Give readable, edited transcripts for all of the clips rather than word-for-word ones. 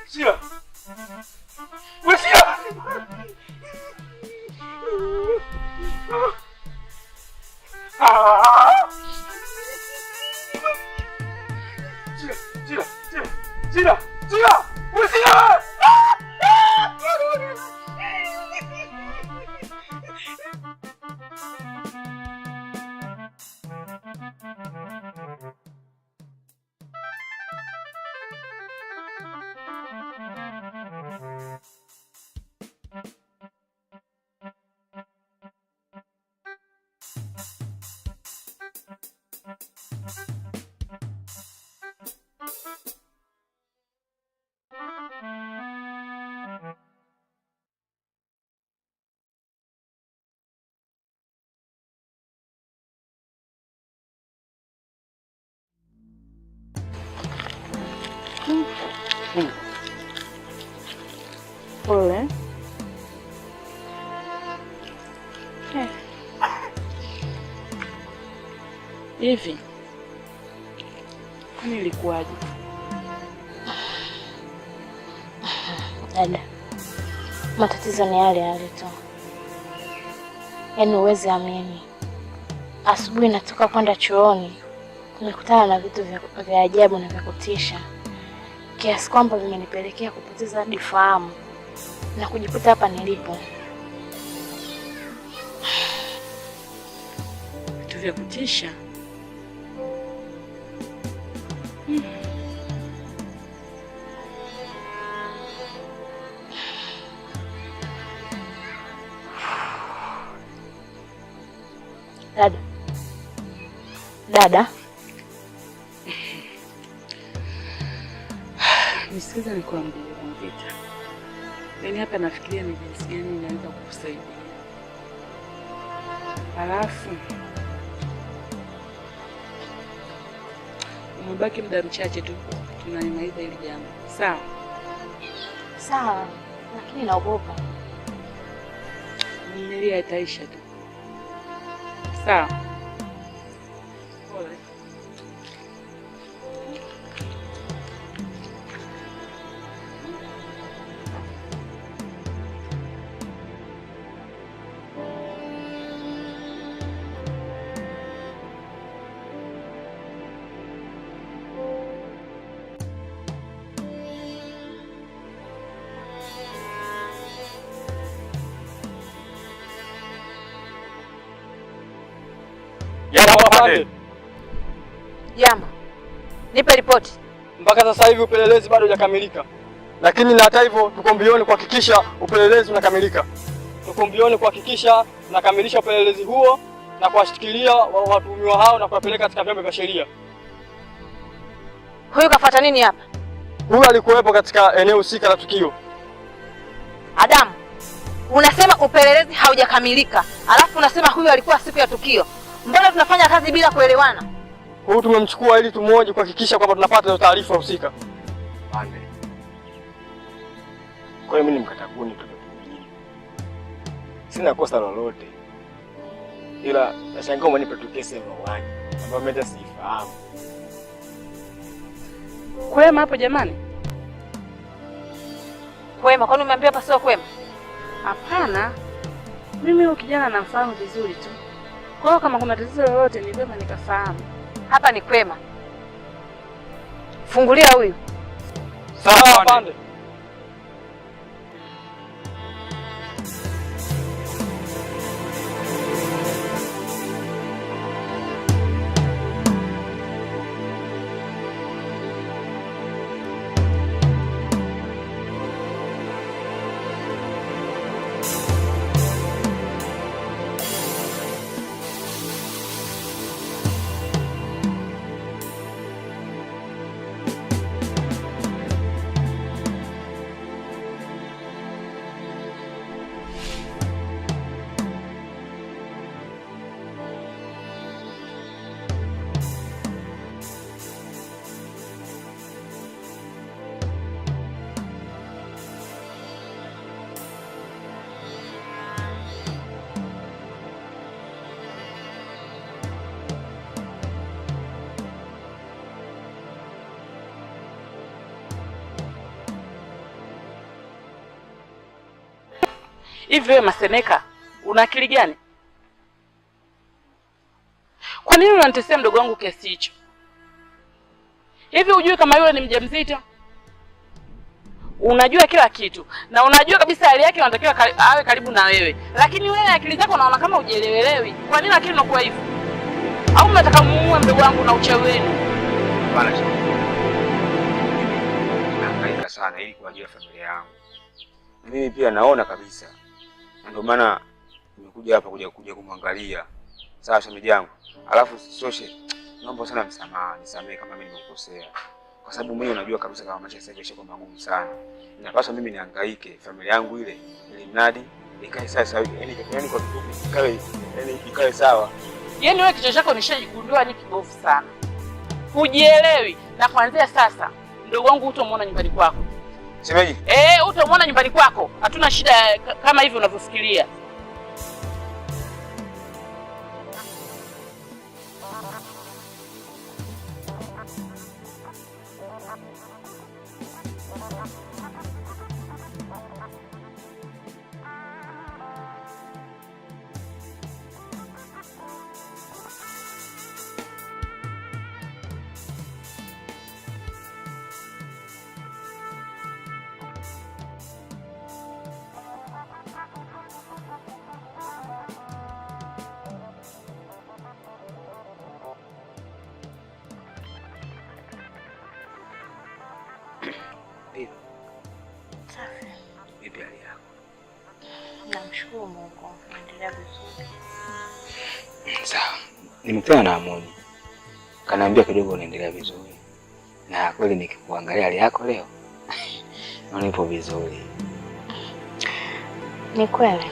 Sia! Wewe Sia! Sia! Wewe Sia! Pole. Hivi kwani ilikuwaje? Dada, matatizo ni yale yale tu. Yaani uwezi amini, asubuhi natoka kwenda chooni nimekutana na vitu vya ajabu na vya kutisha kiasi kwamba vimenipelekea kupoteza hadi fahamu na kujikuta hapa nilipo. Vitu vya kutisha? Dada, nisikiza nikwambie Vita. Yaani hapa nafikiria ni jinsi gani naweza kukusaidia. Halafu umebaki muda mchache tu tunaimaliza hili jambo. Sawa? Sawa, lakini naogopa. Nimelia itaisha tu. Sawa. Pole. Jambo. Nipe ripoti. Mpaka sasa hivi upelelezi bado hujakamilika. Lakini na hata hivyo tuko mbioni kuhakikisha upelelezi unakamilika. Tuko mbioni kuhakikisha tunakamilisha upelelezi huo na kuwashikilia watuhumiwa hao na kuwapeleka katika vyombo vya sheria. Huyu kafuata nini hapa? Huyu alikuwepo katika eneo husika la tukio. Adamu, unasema upelelezi haujakamilika, alafu unasema huyu alikuwa siku ya tukio. Mbona tunafanya kazi bila kuelewana? Huyu tumemchukua ili tumoje kuhakikisha kwamba tunapata hizo taarifa husika. Pande. Kwa hiyo mimi nimkatakuni tu. Sina kosa lolote. Ila nashangaa umenipa tu kesi ya mauaji ambayo mimi hata sifahamu. Kwema hapo jamani? Kwema, kwani umeambia hapa sio kwema? Hapana. Mimi huyu kijana namfahamu vizuri tu. Kwa hiyo kama kuna tatizo lolote ni vyema nikafahamu. Hapa ni kwema. Fungulia huyu. Sawa pande. Hivi wewe Maseneka, una akili gani? Kwa nini unanitetea mdogo wangu kiasi hicho? Hivi hujui kama yule ni mjamzito? Unajua kila kitu na unajua kabisa hali yake anatakiwa awe karibu na wewe. Lakini wewe akili zako unaona kama hujielewelewi. Kwa nini akili inakuwa hivyo? Au mnataka muue mdogo wangu na uchawi wenu? Bana. Nahangaika sana ili kwa ajili ya familia yangu. Mimi pia naona kabisa. Ndio maana nimekuja hapa kuja kumwangalia. Sawa shemeji yangu. Alafu soshe, naomba sana msamaha, nisamehe kama mimi nimekosea. Kwa sababu mimi unajua kabisa kama maisha sasa hivi yashakuwa magumu sana. Inapaswa mimi nihangaike familia yangu ile ili mradi ikae sasa hivi. Yaani kwa kifupi ikae sawa. Yaani wewe kichwa chako nishajigundua ni kibovu sana. Hujielewi na kuanzia sasa ndogo wangu utamuona nyumbani kwako. Shemeji? Utamuona nyumbani kwako. Hatuna shida kama hivi unavyofikiria. Safi. Vipi hali yako? Namshukuru Mungu, naendelea vizuri. Sawa. Nimekutana na Amoni. Kanaambia kidogo unaendelea vizuri. Na kweli nikikuangalia hali yako leo. Naona ipo vizuri. Ni kweli.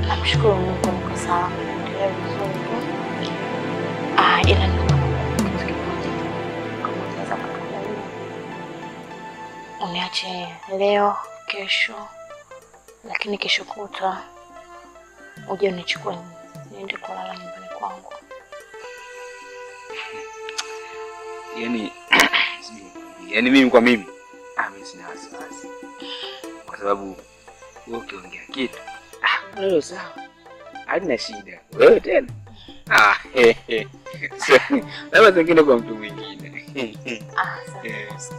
Namshukuru Mungu niko sawa, naendelea vizuri tu. Ila niko kitu kimoja. Kama unaweza kutulia. Uniache leo, kesho. Lakini kesho kutwa uje unichukue niende kulala nyumbani kwangu. Yaani mimi kwa mimi mimi sina wasiwasi. Kwa sababu wewe ukiongea kitu leo sawa. Haina shida. Wewe tena. Labda zingine kwa mtu mwingine. Sasa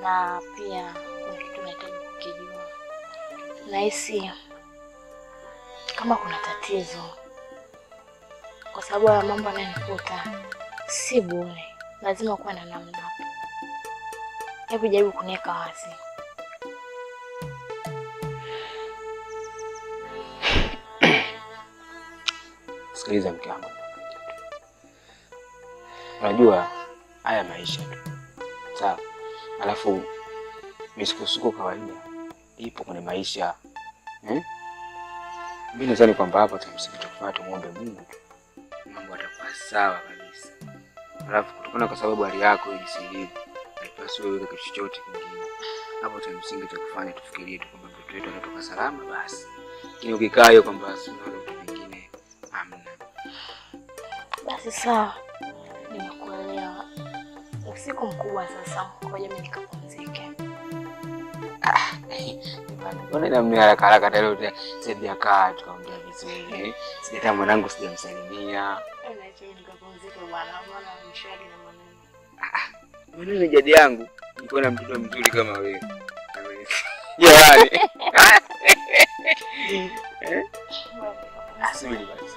na pia kuna kitu nahitaji kukijua. Nahisi kama kuna tatizo, kwa sababu ya mambo yanayonikuta si bure, lazima kuwa na namna. Hebu jaribu kuniweka wazi. Sikiliza mke wangu. Unajua haya maisha tu. Sawa. Alafu misukosuko kawaida ipo kwenye maisha. Mimi nadhani kwamba hapa tumsikitofaa tumuombe Mungu. Mambo yatakuwa sawa kabisa. Alafu kutokana kwa sababu hali yako hii siri, haipaswi wewe kitu chochote kingine. Hapo tumsingi cha kufanya tufikirie tu kwamba mtoto wetu anatoka salama basi. Lakini ukikaa hiyo kwamba sina vitu vingine hamna. Basi sawa. Nimekuelewa. Usiku mkubwa sasa, ngoja mimi nikapumzike. Mbona namna haraka haraka leo sijakaa tukaongea vizuri. Sijata mwanangu sijamsalimia. Unaacha nikapumzike bwana, mbona mshadi na maneno. Mimi ni jadi yangu. Niko na mtoto mzuri kama wewe. Yaani. Asili basi.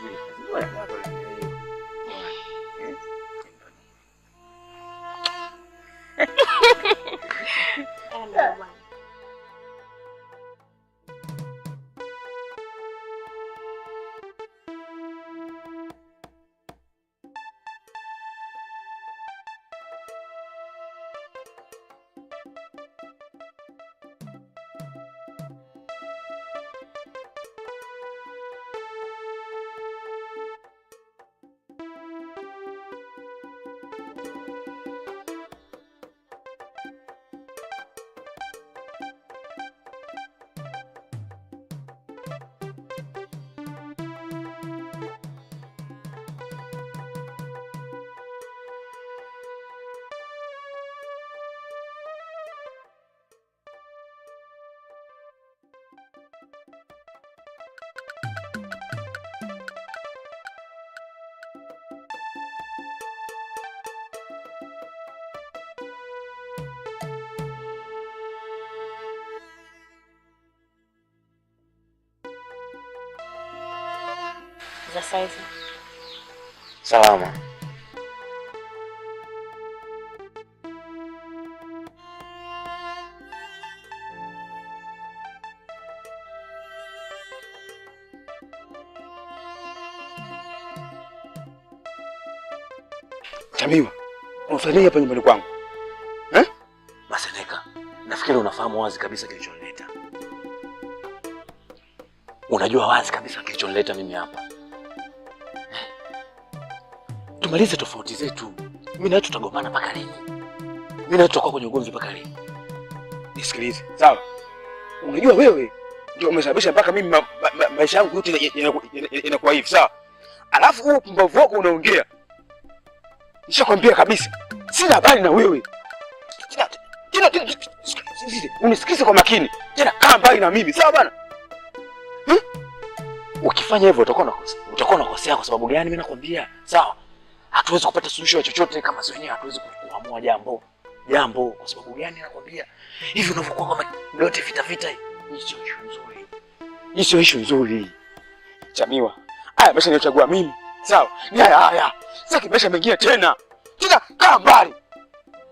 Bwana. za saizi? Salama. Chamiwa, unafanya hapa nyumbani kwangu? Maseneka, nafikiri unafahamu wazi kabisa kilichonileta. Unajua wazi kabisa kilichonileta mimi hapa. Tumalize tofauti zetu. Mimi na wewe tutagombana mpaka lini? Mimi na wewe tutakuwa kwenye ugomvi mpaka lini? Nisikilize, sawa? Unajua wewe ndio umesababisha mpaka mimi maisha yangu yote yanakuwa hivi, sawa? Alafu huo pumbavu wako unaongea. Nishakwambia kabisa, sina habari na wewe. Tena unisikize kwa makini. Tena kaa mbali na mimi, sawa bana? Ukifanya hivyo utakuwa unakosea. Kwa sababu gani? Mimi nakwambia, sawa? Hatuwezi kupata suluhisho ya chochote kama sisi wenyewe hatuwezi kuamua jambo. Kwa sababu gani nakwambia? Hivi unavyokuwa kama yote vita hicho issue nzuri. Chamiwa, haya maisha niliyochagua mimi, sawa? Ni haya. Sasa maisha mengine tena. Tena kaa mbali.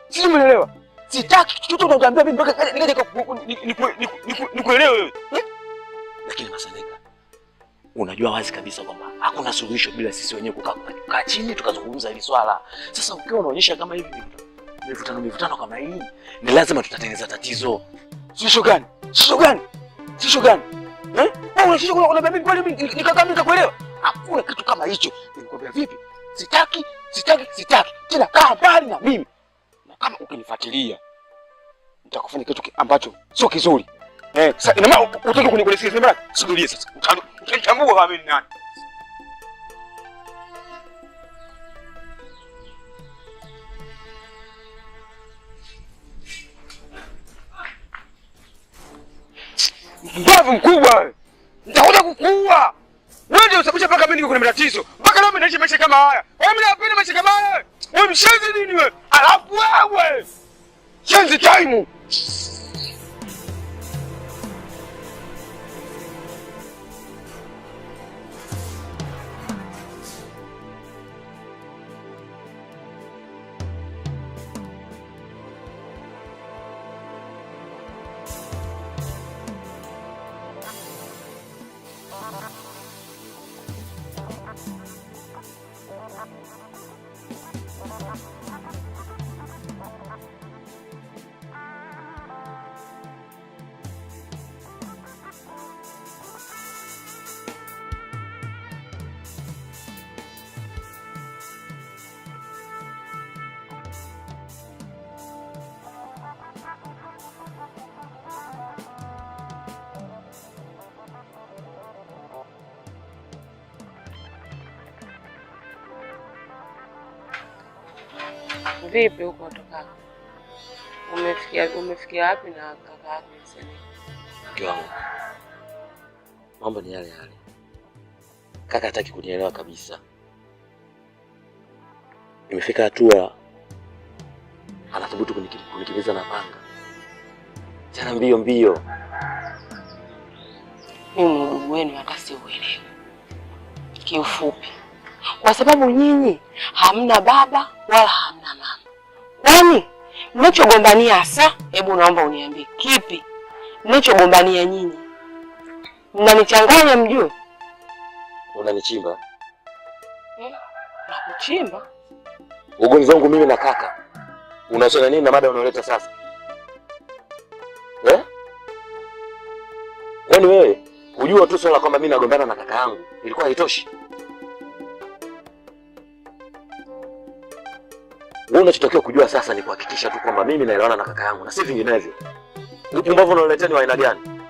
Sisi umeelewa? Sitaki chochote unaongea mimi mpaka nikuelewe wewe. Lakini Maseneka, unajua wazi kabisa kwamba hakuna suluhisho bila sisi wenyewe kukaa chini tukazungumza hili swala. Sasa ukiwa unaonyesha kama hivi mivutano kama hii, ni lazima tutatengeneza tatizo. Suluhisho gani? Unashisha unaambia mimi kweli mimi nikakamilika kuelewa? Hakuna kitu kama hicho. Nilikwambia vipi? Sitaki. Tena kaa mbali na mimi. Na kama ukinifuatilia nitakufanya kitu ambacho sio kizuri. Sasa ina maana utaki kunikuelekeza mbona? Subiria sasa. Utanichambua kama mimi nani? Mbavu mkubwa. Nitakuja kukuua. Wewe ndio usababisha mpaka mimi niko kwenye matatizo. Mpaka leo mimi naishi maisha kama haya. Mimi napenda maisha kama haya. Wewe mshenzi nini wewe? Alafu wewe. Shenzi time. Vipi huko toka? Umefikia wapi na kaka yako Mseni? Mke wangu, mambo ni yale. Kaka hataki kunielewa kabisa. Imefika hatua anathubutu kunikimbiza na panga. Tena mbio. Mimi ndugu wenu hata siuelewi. Kiufupi, kwa sababu nyinyi hamna baba wala hamna mama. Kwani mnachogombania hasa? Hebu naomba uniambie kipi mnachogombania nyinyi? Mnanichanganya mjue. Unanichimba? Nakuchimba? Ugomvi wangu mimi na kaka unahusiana nini na mada unaoleta sasa? Kwani wewe hujua tu swala kwamba mimi nagombana na kaka yangu ilikuwa haitoshi? Wewe unachotakiwa kujua sasa ni kuhakikisha tu kwamba mimi naelewana na kaka yangu na si vinginevyo. Upumbavu unaoletea ni wa aina gani?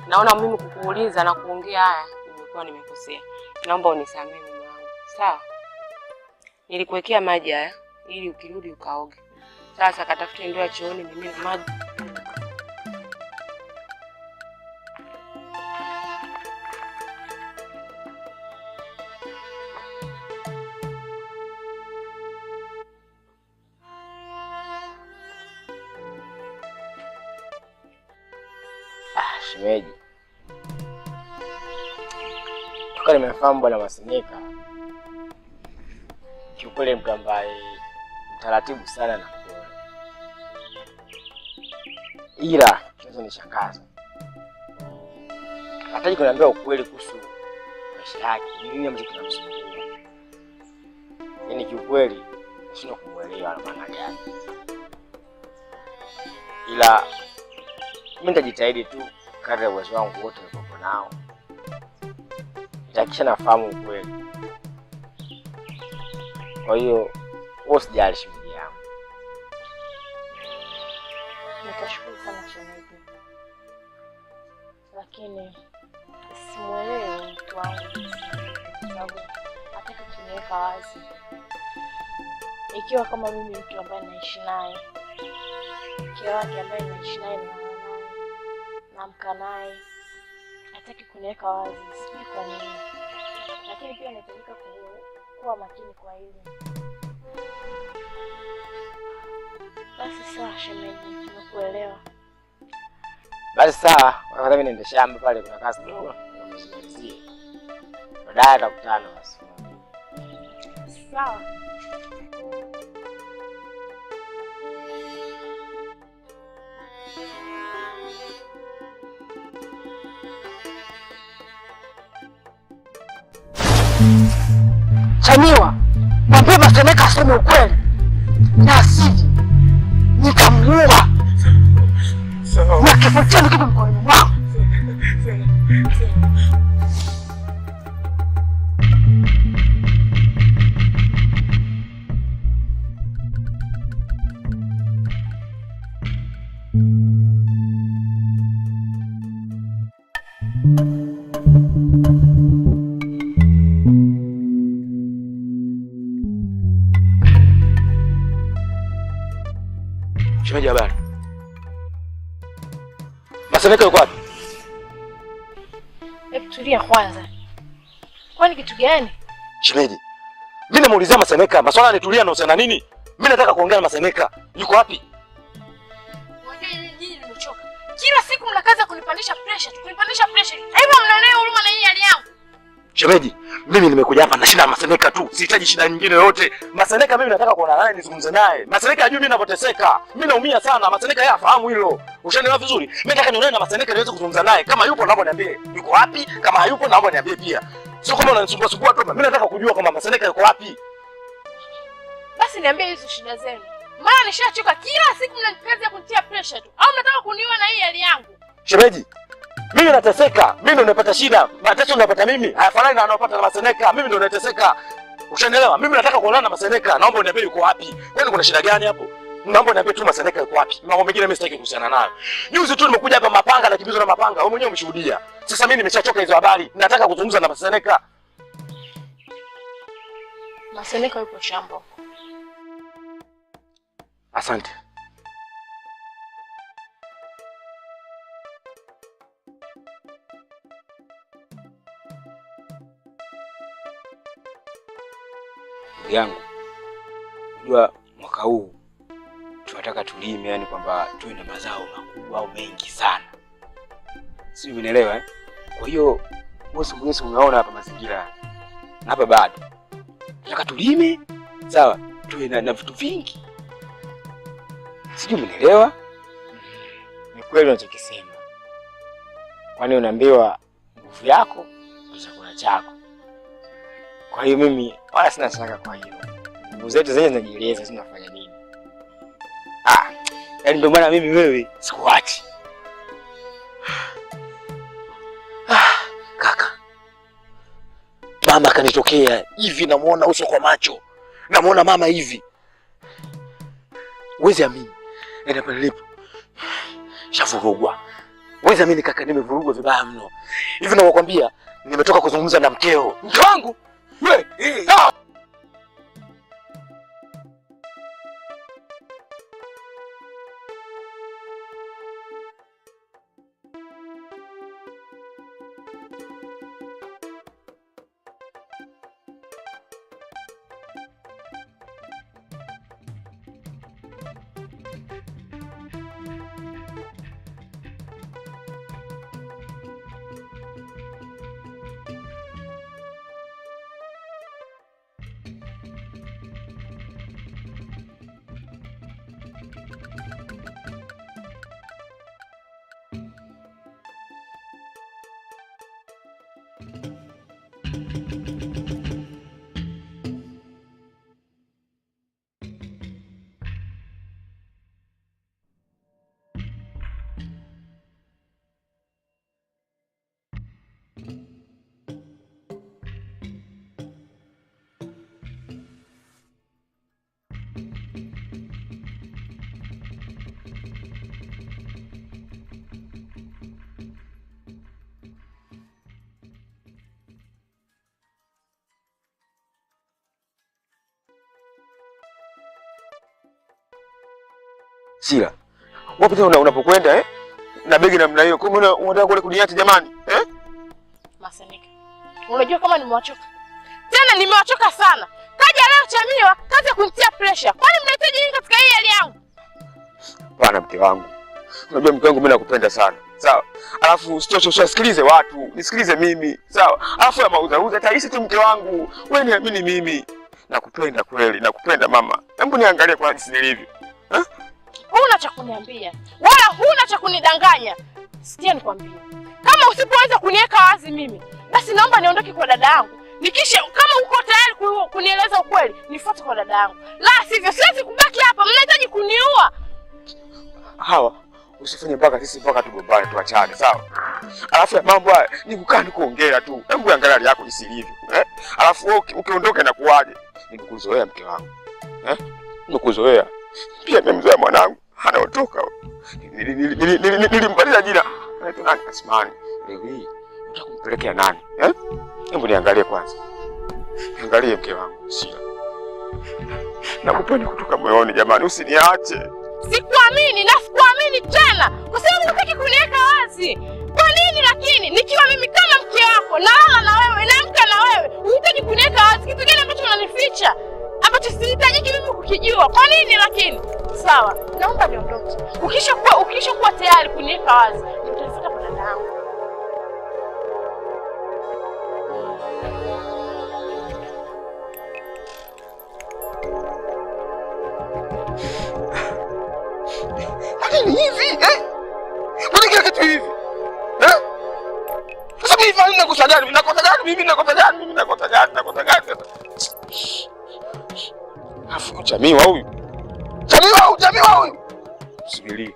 Naona mimi kukuuliza na kuongea haya nimekuwa nimekosea. Naomba unisamehe mume wangu. Sawa? Nilikuwekea maji haya ili ukirudi ukaoge. Sasa katafute ndoo ya chooni mimi na maji. Shemeji, toka nimefahamu bwana Maseneka, kiukweli mtu ambaye mtaratibu sana na kuona, ila kinachonishangaza hataki kuniambia ukweli kuhusu maisha yake, ni nini ambacho kinamsumbua. Yaani kiukweli sina kumuelewa na maana gani, ila mimi nitajitahidi tu kadri ya uwezo wangu wote niko nao, nitahakikisha nafahamu ukweli. Kwa hiyo usijali shughuli yangu. Nitashukuru sana shemeji, lakini simuelewi mtu wangu sababu hataki kuniweka wazi. Ikiwa kama mimi mtu ambaye naishi naye, mke wake ambaye naishi naye namka naye, hataki kuniweka wazi, sijui kwa nini. Lakini pia nahitajika kuwa makini kwa hili. Basi sawa shemeji, nimekuelewa. Basi sawa, wakati mimi naenda shamba pale kuna kazi ndogo nimalizie. Baadaye tutakutana basi. Sawa. Chaniwa, mwambie Maseneka aseme ukweli, na asije nikamuua na kifo chenu kipo mkononi mwangu. Shemeji, habari? Maseneka yuko wapi? Hebu tulia kwanza. Kwani kitu gani? Shemeji, mimi namuulizia Maseneka, maswala yanitulia na usiana nini? Mimi nataka kuongea na Maseneka. Yuko wapi? Wajua nyinyi nimechoka. Kila siku mnakaza kunipandisha pressure, kunipandisha pressure. Hebu mnaonea huruma na hii hali yangu. Shemeji, mimi nimekuja hapa na shida na Maseneka tu. Sihitaji shida nyingine yoyote. Maseneka mimi nataka kuona naye nizungumze naye. Maseneka ajui mimi ninapoteseka. Mimi naumia sana. Maseneka yeye afahamu hilo. Ushanielewa vizuri? Mimi nataka nione na Maseneka niweze kuzungumza naye. Kama yupo naomba niambie yuko wapi. Kama hayupo naomba niambie pia. Sio kama unanisumbua sumbua tu. Mimi nataka kujua kama Maseneka yuko wapi. Basi niambie hizo shida zenu. Maana nishachoka, kila siku mnanipeleka kunitia pressure tu. Au mnataka kuniua na hii hali yangu? Shemeji, mimi nateseka. Mimi ndo napata shida. Mateso ninapata mimi hayafanani na anayopata na Maseneka. Mimi ndo nateseka. Ushanielewa? Mimi nataka kuonana na Maseneka. Naomba uniambie yuko wapi. Kwani kuna shida gani hapo? Naomba uniambie tu Maseneka yuko wapi. Mambo mengine mimi sitaki kuhusiana nayo. Juzi tu nimekuja hapa mapanga na kibizo na mapanga. Wewe mwenyewe umeshuhudia. Sasa mimi nimeshachoka hizo habari. Nataka kuzungumza na Maseneka. Maseneka yupo shamba. Asante. Yangu, unajua mwaka huu tunataka tulime, yani kwamba tuwe na mazao makubwa au mengi sana. Sio, umenielewa eh? Kwa hiyo wewe unaona hapa mazingira hapa bado. Tunataka tulime, sawa? Tuwe na vitu vingi. Sijui umenielewa? Ni kweli unachokisema. Kwani unaambiwa nguvu yako ndio chakula chako. Kwa hiyo mimi wala sina shaka kwa hilo. Nguvu zetu zenyewe zinajieleza zinafanya nini. Yaani ndio maana mimi wewe sikuachi. Kaka. Mama kanitokea hivi, namuona uso kwa macho. Namuona mama hivi. Uwezi amini. Nenda pale nilipo. Shavurugwa. Uwezi amini kaka, nimevurugwa vibaya mno. Hivi nakwambia nimetoka kuzungumza na mkeo. Mke wangu? Wewe, Sila, wapi tena unapokwenda na begi namna hiyo? Kumbe unataka kule kuniacha jamani Maseneka, unajua kama nimewachoka? Tena nimewachoka sana. Kaja leo Chamiwa, kaza kunitia pressure. Kwani mnahitaji nini katika hii hali yangu? Bana mke wangu. Unajua mke wangu mimi nakupenda sana. Sawa? Alafu usisikilize watu, nisikilize mimi. Sawa? Alafu ya mauza taisi tu mke wangu. Wewe niamini mimi. Nakupenda kweli, nakupenda mama. Hebu niangalie kwa jinsi nilivyo. Huna cha kuniambia, wala huna cha kunidanganya. Sikia nikwambie. Kama usipoweza kuniweka wazi mimi, basi naomba niondoke kwa dada yangu. Nikisha kama uko tayari kunieleza ukweli, nifuate kwa dada yangu. La sivyo siwezi kubaki hapa, mnahitaji kuniua. Hawa, usifanye mpaka tugombane tuachane, sawa? Alafu ya mambo haya ni kukaa ni kuongea tu. Hebu angalia hali yako jinsi ilivyo, Alafu wewe ukiondoka na kuaje? Nikukuzoea mke wangu. Nikukuzoea. Pia nimemzoea mwanangu, anaotoka. Nilimbadilisha jina. Anaitwa nani? Asmani. Leo hii unataka kumpelekea nani? Hebu niangalie kwanza. Niangalie mke wangu, Sila. Nakupenda kutoka moyoni jamani, usiniache. Sikuamini na sikuamini tena kwa sababu unataka kuniweka wazi. Kwa nini lakini nikiwa mimi kama mke wako nalala na wewe naamka na wewe, unahitaji kuniweka wazi? Kitu gani ambacho unanificha? Ambacho sihitaji mimi kukijua. Kwa nini lakini? Sawa, naomba niondoke. Ukishakuwa tayari kuniweka wazi, nitafuta kwa dada yangu. Ni hivi Mbona kila kitu hivi? Sasa mimi fanya nakosa gani? Nakosa gani? Afu Chamiwa huyu. Subiri.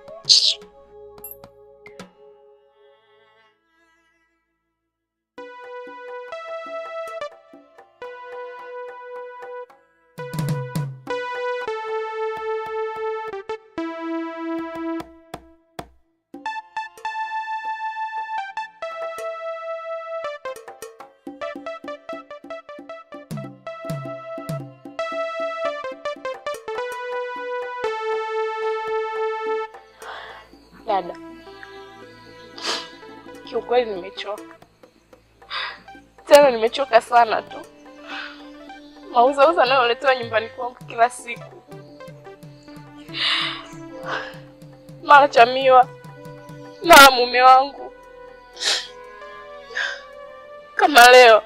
Dada, kiukweli nimechoka. Tena nimechoka sana tu. Mauza nayoletewa nyumbani kwangu kila siku. Mara Chamiwa, mara mume wangu. Kama leo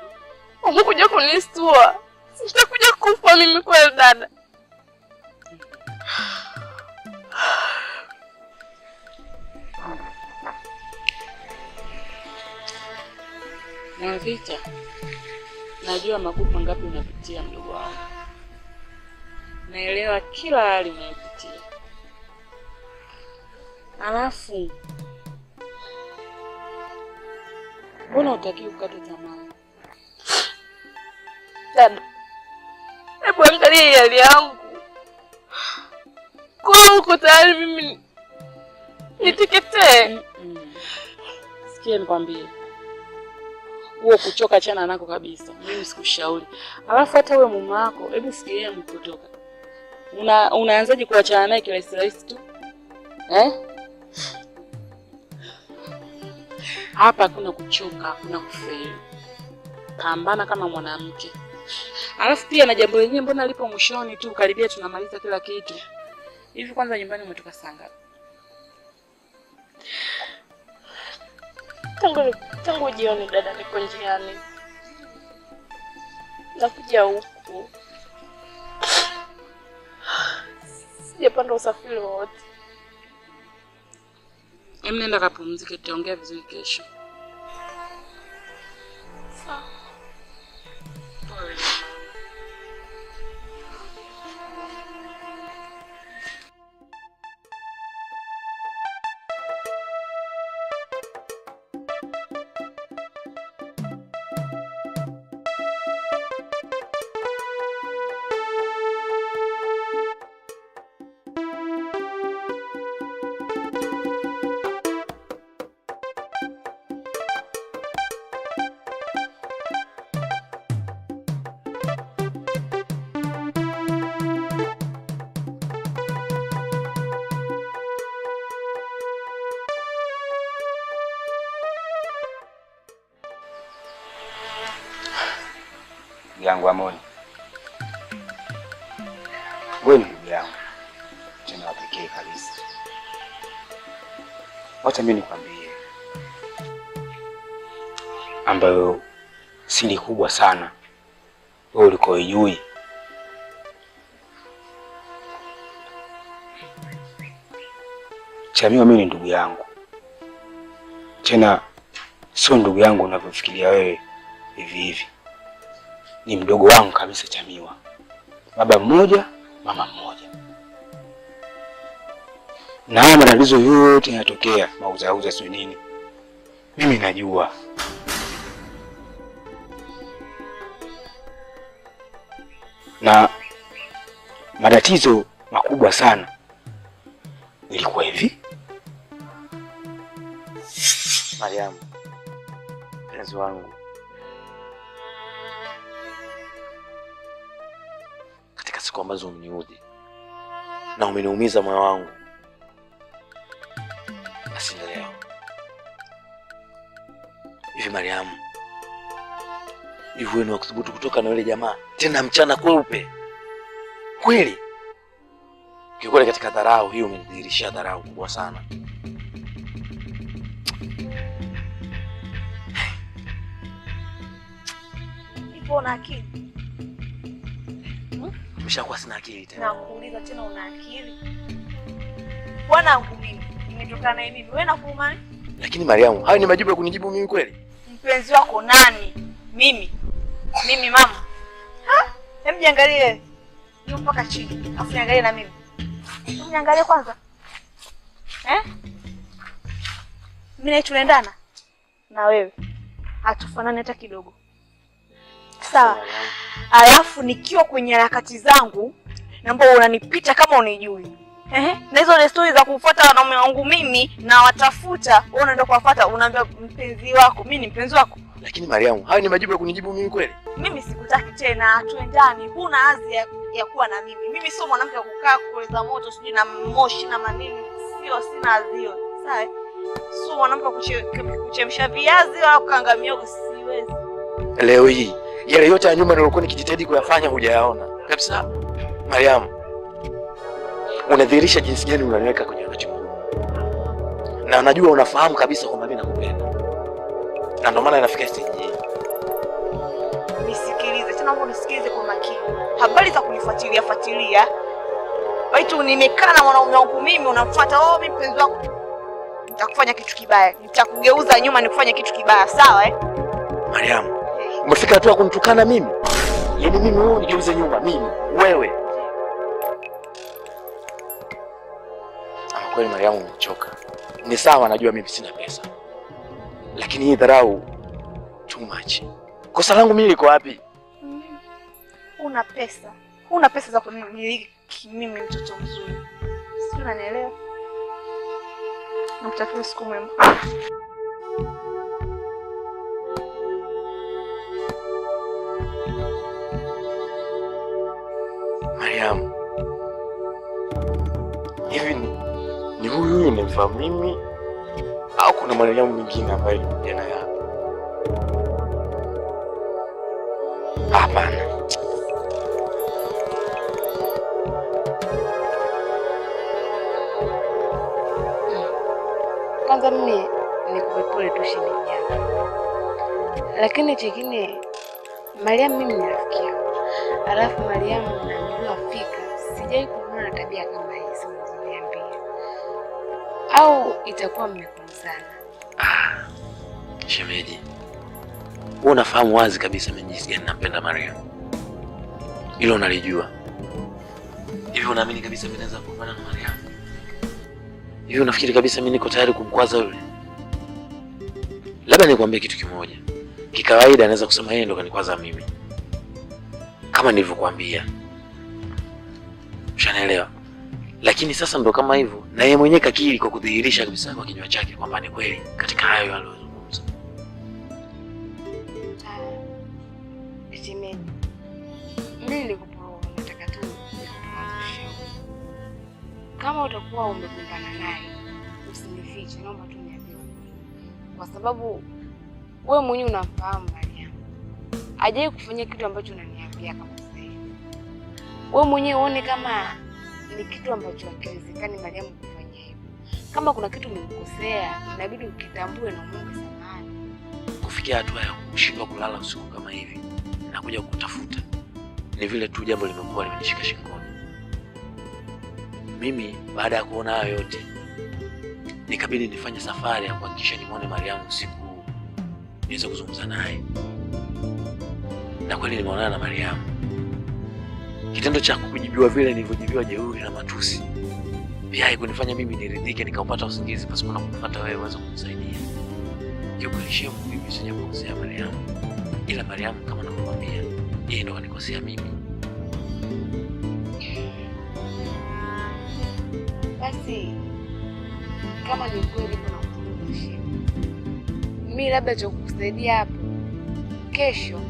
umekuja kunistua, sitakuja kufa mimi kweli dada. Mwavita, najua magumu ngapi unapitia mdogo wangu. Naelewa kila hali unayopitia. Alafu mbona hutaki kukata tamaa? Dada, hebu angalia hali yangu. Kwa uko tayari mimi niteketee? Sikia nikwambie. Huo kuchoka chana nako kabisa. Mimi sikushauri. Alafu hata wewe mume wako, hebu fikiria mkotoka. Unaanzaje kuachana naye kirahisi tu? Hapa hakuna kuchoka, hakuna kufeli. Pambana kama mwanamke. Alafu pia na jambo lenyewe mbona lipo mwishoni tu, karibia tunamaliza kila kitu. Hivi kwanza nyumbani umetoka saa ngapi? Tangu jioni dada, niko njiani. Nakuja huku. Sijapanda usafiri wowote. Nenda kapumzike, tutaongea vizuri kesho. yangu Amoni. Wewe ni ndugu yangu. Tena pekee kabisa. Wacha mimi nikwambie. Ambayo siri kubwa sana. Wewe ulikuwa hujui. Chamiwa mimi ni ndugu yangu. Tena sio ndugu yangu unavyofikiria wewe hivi hivi. Ni mdogo wangu kabisa Chamiwa. Baba mmoja, mama mmoja. Na haya matatizo yote yanatokea, mauzauza sio nini. Mimi najua. Na matatizo makubwa sana ilikuwa hivi. Mariamu, mpenzi wangu, katika siku ambazo umeniudhi na umeniumiza moyo wangu, basi leo hivi Mariamu, hivi wewe wa kuthubutu kutoka na yule jamaa tena mchana kweupe kweli? Kikweli katika dharau hii umenidhihirishia dharau kubwa sana. Ipo na akili? Umeshakuwa sina akili tena. Nakuuliza tena, una akili? Bwanangu mimi nimetokana naye mimi, wewe nakuuma? Lakini Mariamu, hayo ni majibu ya kunijibu mimi kweli? Mpenzi wako nani? Mimi mama. Hebu jiangalie. Juu mpaka chini. Afu niangalie na mimi. Hebu niangalie kwanza. Mimi na tunaendana na wewe. Hatufanani hata kidogo. Sawa. Alafu nikiwa kwenye harakati zangu, naomba unanipita kama unijui. Na hizo ni stories za kufuata wanaume wangu mimi na watafuta, wewe unaenda kuwafuata, unaambia mpenzi wako, mimi ni mpenzi wako. Lakini Mariamu, hayo ni majibu ya kunijibu mimi kweli? Mimi sikutaki tena, tuendani. Huna hazi ya kuwa na mimi. Mimi sio mwanamke wa kukaa kukoleza moto sijui na moshi na manini. Sina hazi hiyo. Sawa? Sio mwanamke wa kuchemsha viazi au kukaanga miogo, siwezi. Leo hii yale yote ya nyuma nilikuwa nikijitahidi kuyafanya hujayaona kabisa. Mariamu, unadhihirisha jinsi gani unaniweka kwenye wakati mgumu. Na unajua unafahamu kabisa kwamba mimi nakupenda. Na ndio maana inafika stage hii. Nisikilize, tena unisikilize kwa makini. Habari za kunifuatilia. Waitu nimekaa na mwanaume wangu mimi unamfuata, mimi mpenzi wako. Nitakufanya kitu kibaya. Nitakugeuza nyuma nikufanye kitu kibaya, sawa Mariamu, umefika hatua kunitukana mimi? Yaani mimi wewe nigeuze nyuma, mimi, wewe. Kweli Mariamu, umechoka. Ni sawa, najua mimi sina pesa. Lakini hii dharau too much. Kosa langu mimi liko wapi? Una pesa. Una pesa za kunimiliki mimi mtoto mzuri. Sio, unanielewa? Nakutakia siku mwema. Mariamu, hivi ni huyu nimemfahamu mimi au kuna Mariamu mwingine ambaye nimekuja naye hapa? Hapana. Kwanza mimi nikupepole tu shemeji yangu. Lakini chengine, Mariamu mimi ni rafiki yangu. Alafu Mariamu unamjua fika. Sijai kuona na tabia kama hizo unazoniambia. Au itakuwa mmekumzana? Shemeji, wewe unafahamu wazi kabisa mimi jinsi gani nampenda Mariamu. Hilo unalijua. Hivi unaamini kabisa mimi naweza kupambana na Mariamu? Hivi unafikiri kabisa mimi niko tayari kumkwaza yule? Labda nikwambie kitu kimoja. Kikawaida anaweza kusema yeye ndo kanikwaza mimi. Kama nilivyokuambia. Ushanielewa? Lakini sasa ndo kama hivyo, na yeye mwenyewe kakiri kwa kudhihirisha kabisa kwa kinywa chake kwamba ni kweli katika hayo aliyozungumza. Shemeji, mimi nilikupa nataka tu nikuanzishe. Kama utakuwa umegombana naye, usinifiche, naomba tu niambie. Kwa sababu wewe mwenyewe unafahamu Mariamu. Hajawahi kufanya kitu ambacho unaniambia. kufikia kama sasa hivi. Wewe mwenyewe uone kama ni kitu ambacho hakiwezekani Mariam kufanya hivyo. Kama kuna kitu nimekosea, inabidi ukitambue na muombe samahani. Kufikia hatua ya kushindwa kulala usiku kama hivi na kuja kukutafuta, ni vile tu jambo limekuwa limenishika shingoni. Mimi baada ya kuona hayo yote, nikabidi nifanye safari ya kuhakikisha nimuone Mariam usiku niweze kuzungumza naye. Na kweli nimeonana na Mariam. Kitendo cha kujibiwa vile nilivyojibiwa jeuri na matusi pia haikunifanya mimi niridhike nikaupata usingizi pasipo na kufuata wewe uweze kunisaidia. Kiukweli mimi sijakosea Mariam. Ila Mariam kama nakwambia, yeye ndo anikosea mimi. Basi kama ni kweli kuna kutushia, mimi labda cha kukusaidia hapo, kesho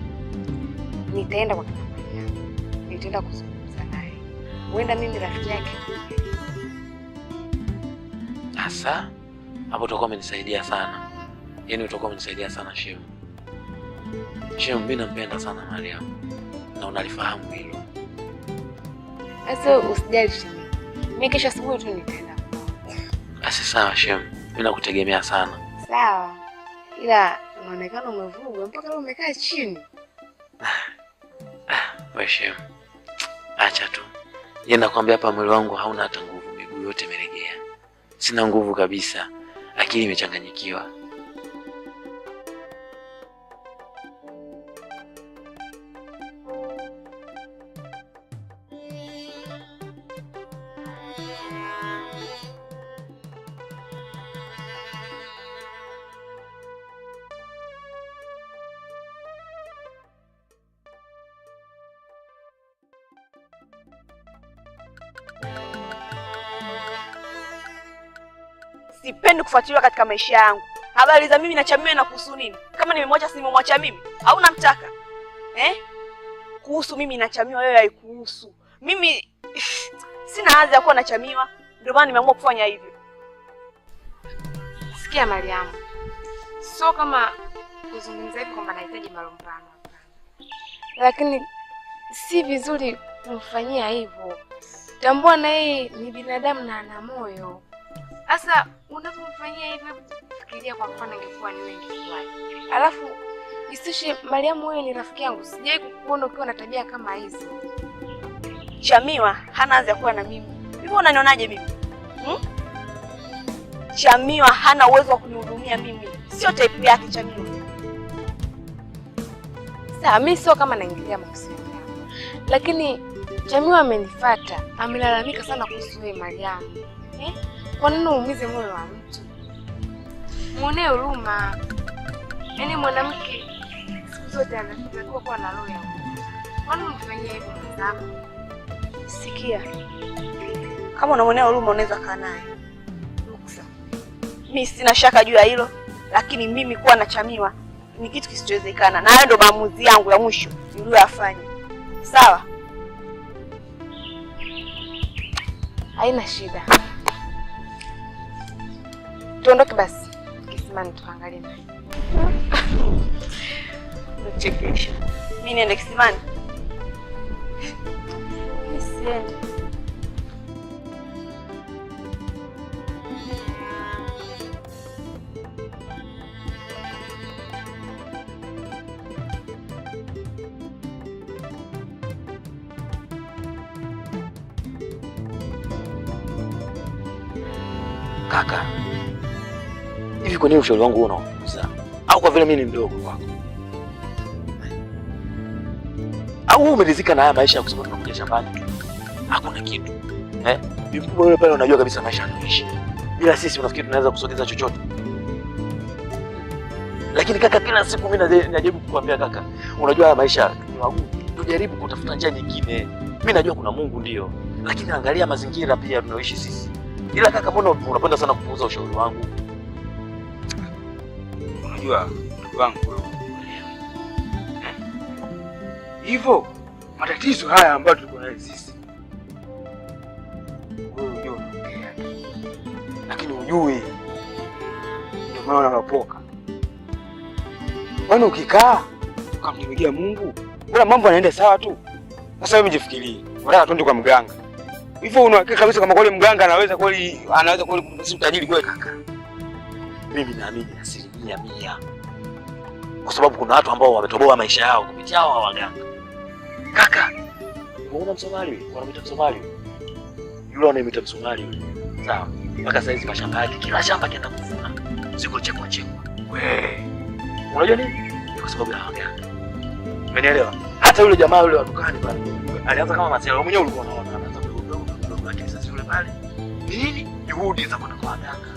nitaenda kwa Mariam, nitaenda kuzungumza naye. Huenda mimi rafiki yake. Sasa hapo utakuwa umenisaidia sana. Yaani utakuwa umenisaidia sana Shemu. Shemu, mimi nampenda sana Mariam na unalifahamu hilo. Sasa usijali Shemu. Mimi kesho asubuhi tu nitaenda. Basi sawa Shemu, mimi nakutegemea sana. Sawa. Ila unaonekana umevuga mpaka leo umekaa chini. Wewe Shemu, acha tu. Yeye nakwambia hapa mwili wangu hauna hata nguvu, miguu yote imelegea. Sina nguvu kabisa, akili imechanganyikiwa. Sipendi kufuatiliwa katika maisha yangu. Habari za mimi na Chamiwa na kuhusu nini? Kama nimemwacha si nimemwacha mimi au namtaka? Kuhusu mimi na Chamiwa wewe haikuhusu. Mimi sina haja ya kuwa na Chamiwa, ndio maana nimeamua kufanya hivyo. Sikia Mariam. Sio kama kuzungumza hivi kwamba nahitaji malumbano. Lakini si vizuri kumfanyia hivyo. Tambua na yeye ni binadamu na ana moyo. Sasa unapomfanyia hivyo, fikiria kwa mfano ingekuwa ni wengi kwa. Alafu isishe Mariam, wewe ni rafiki yangu. Sijai kukuona ukiwa na tabia kama hizo. Chamiwa hana haja kuwa na mimi. Hivyo unanionaje mimi? Chamiwa hana uwezo wa kunihudumia mimi. Sio type yake Chamiwa. Sasa mimi sio kama naingilia mahusiano yako. Lakini Chamiwa amenifuata, amelalamika sana kuhusu wewe Mariam. Kwa nini uumize moyo wa mtu? Muonee huruma. Yaani mwanamke siku zote anatakiwa kuwa na roho ya huruma. Kwa nini umfanyie hivyo mwenzako? Sikia. Kama unamwonea huruma unaweza kaa naye. Ruksa. Mimi sina shaka juu ya hilo, lakini mimi kuwa na Chamiwa ni kitu kisichowezekana. Na hayo ndo maamuzi yangu ya mwisho niliyoyafanya. Sawa? Haina shida. Tuondoke basi. Kisimani tuangalie naye. Nachekesha. Mimi niende kisimani? Nisiende. Kaka, hivi kwa nini ushauri wangu unaopuuza? Au kwa vile mimi ni mdogo kwako? Au umeridhika na haya maisha ya kusema tunakuja shambani? Hakuna kitu. Mkubwa yule pale unajua kabisa maisha yanaishi. Bila sisi unafikiri tunaweza kusogeza chochote? Lakini kaka, kila siku mimi najaribu kukuambia kaka, unajua haya maisha ni magumu. Tujaribu kutafuta njia nyingine. Mimi najua kuna Mungu ndio, lakini angalia mazingira pia tunaoishi sisi. Ila kaka, mbona unapenda sana kupuuza ushauri wangu? Unajua ndugu wangu hivyo matatizo haya ambayo tuko nayo sisi, wewe unajua unaongea, lakini ujui ndio maana unapoka. Kwani ukikaa ukamtumikia Mungu Mbona mambo yanaenda sawa tu? Sasa wewe mjifikirie. Unataka twende kwa mganga. Hivyo unahakika kabisa kama kweli mganga anaweza kweli kumsimu tajiri kweli kaka? Mimi naamini 100%. Kwa sababu kuna watu ambao wametoboa maisha yao kupitia hao waganga. Kaka, unaona Msomali, wanamwita Msomali. Yule anayemwita Msomali yule. Sawa. Mpaka sasa hizi mashamba yake kila shamba kienda kuvuna. Ziko chekwa. Wewe. Unajua nini? Kwa sababu ya waganga. Umenielewa? Hata yule jamaa yule wa dukani pale alianza kama Marcelo, mwenyewe ulikuwa unaona anaanza mdogo, lakini sasa yule pale nini? Juhudi za kwenda kwa waganga.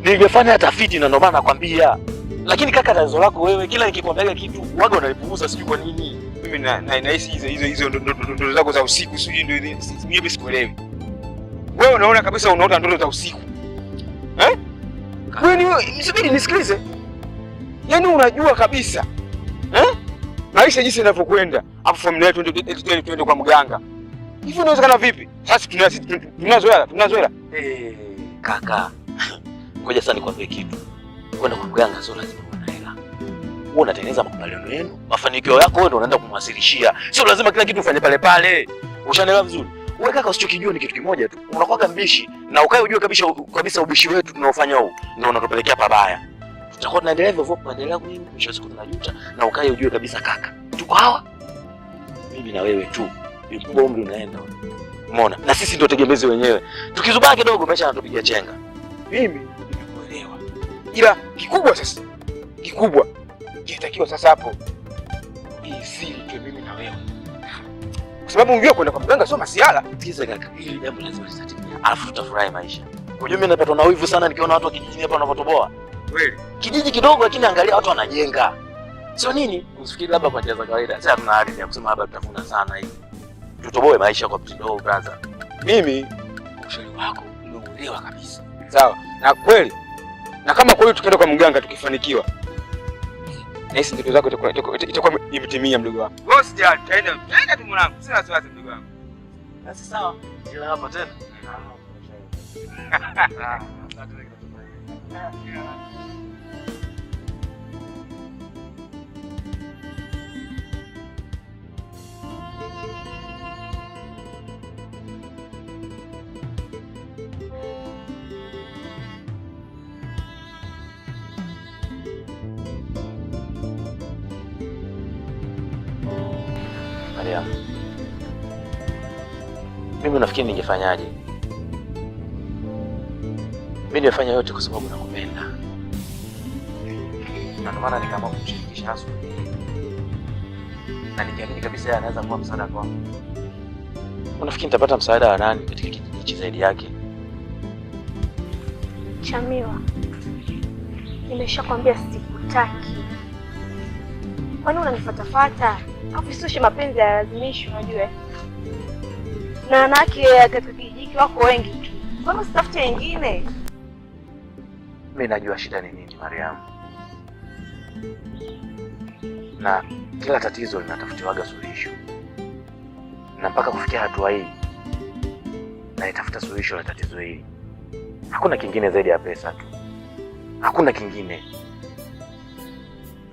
Nimefanya tafiti na ndio maana nakwambia. Lakini kaka, tatizo lako wewe, kila nikikwambia kitu waga unalipuuza, sijui kwa nini. Mimi nahisi hizo ndoto zako za usiku, sijui ndio mimi sikuelewi. Wewe unaona kabisa unaota ndoto za usiku. Wewe msubiri nisikilize. Yaani unajua kabisa. Maisha jinsi yanavyokwenda, afu familia yetu twende kwa mganga. Hivi inawezekana vipi? Sasa tunazoela. Kaka. Ngoja sasa nikwambie kitu. Kwenda kwa mganga sio lazima uwe na hela. Wewe unatengeneza makubaliano yenu, mafanikio yako wewe ndio unaenda kumwasilishia. Sio lazima kila kitu ufanye pale. Ushanielewa vizuri? Wewe kaka, usichokijua ni kitu kimoja tu. Unakuwa mbishi na ukae ujue kabisa ubishi wetu tunaofanya huu ndio unatupelekea pabaya. Tutakuwa tunaendelea hivyo kuendelea kunini, mwisho siku tunajuta, na ukae ujue kabisa kaka. Tuko hawa. Mimi na wewe tu. Ni umri unaenda. Umeona? Na sisi ndio tegemezi wenyewe. Tukizubaa kidogo maisha yanatupigia chenga. Mimi nimekuelewa. Ila kikubwa kinatakiwa sasa hapo hii siri tu mimi na wewe. Kwa sababu unajua kwenda kwa mganga sio masiala. Sikiza kaka, hili jambo lazima lisatimie. Alafu tutafurahi maisha. Unajua mimi napatwa na wivu sana nikiona watu wa kijijini hapa wanavotoboa. Kweli. Kijiji kidogo lakini angalia watu wanajenga. Sio nini? Usifikiri labda kwa njia za kawaida. Sasa tuna hali ya kusema labda tutafuna sana hivi. Tutoboe maisha kwa mtindo huu brother. Mimi ushauri wako umeuelewa kabisa. Sawa. Na kweli. Na kama kweli tukienda kwa mganga tukifanikiwa. Nahisi ndoto zako itakuwa imetimia mdogo wangu. Wewe usijali, taenda tu mwanangu. Sina wasiwasi mdogo wangu. Basi sawa. Ila hapa tena. Mariam, mimi nafikiri ningefanyaje? Mimi nimefanya yote kwa sababu nakupenda. Na ndio maana nikaamua kumshirikisha Asu. Na nikiamini kabisa yeye anaweza kuwa msaada kwangu. Unafikiri nitapata msaada wa nani katika kijiji hichi zaidi yake? Chamiwa, nimeshakwambia sikutaki. Kwani unanifuatafuata? Hapo sio mapenzi ya lazimishi, unajua. Na wanawake katika kijiji wako wengi tu. Kwani usitafute wengine? Mimi najua shida ni nini, Mariam. Na kila tatizo linatafutiwaga suluhisho. Na mpaka kufikia hatua hii na itafuta suluhisho la tatizo hili. Hakuna kingine zaidi ya pesa tu. Hakuna kingine.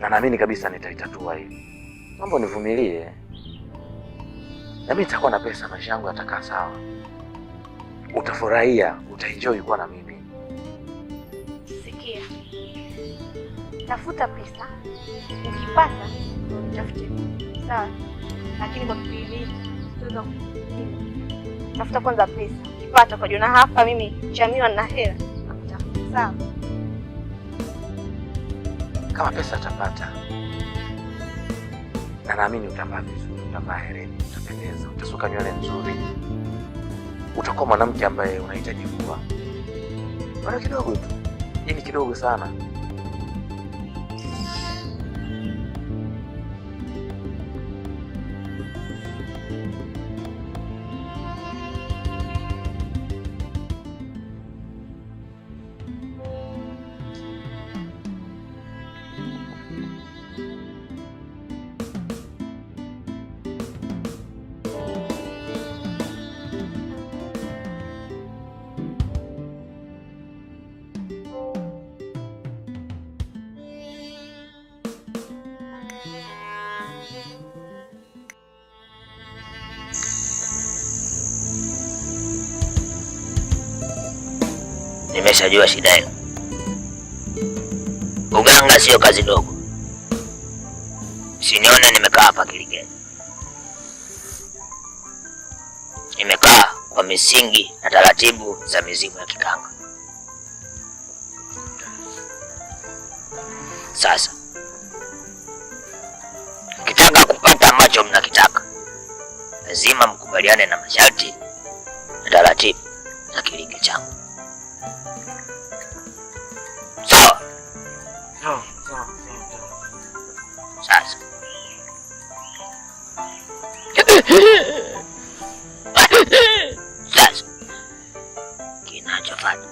Na naamini kabisa nitaitatua hili. Mambo nivumilie. Na mimi nitakuwa na pesa, maisha yangu yatakaa sawa. Utafurahia, utaenjoy kuwa na mimi. Sikia. Tafuta pesa. Ukipata, utafute. Sawa. Lakini kwa kipindi hiki tutaweza tafuta kwanza pesa. Ukipata kwa jona hapa mimi Chamiwa na hela. Nakutafuta. Sawa. Kama pesa utapata. Na naamini utavaa vizuri, utavaa hereni, utapendeza, utasuka nywele nzuri. Utakuwa mwanamke ambaye unahitaji kuwa. Bado kidogo tu. Hii ni kidogo sana. nimeshajua shida yenu. Uganga sio kazi dogo. Sinione nimekaa hapa Kiligeni. Nimekaa kwa misingi na taratibu za mizimu ya kikanga. Sasa mkitaka kupata ambacho mnakitaka, lazima mkubaliane na masharti na taratibu za kilinge changu. Sawa? Sasa sasa kinachofuata,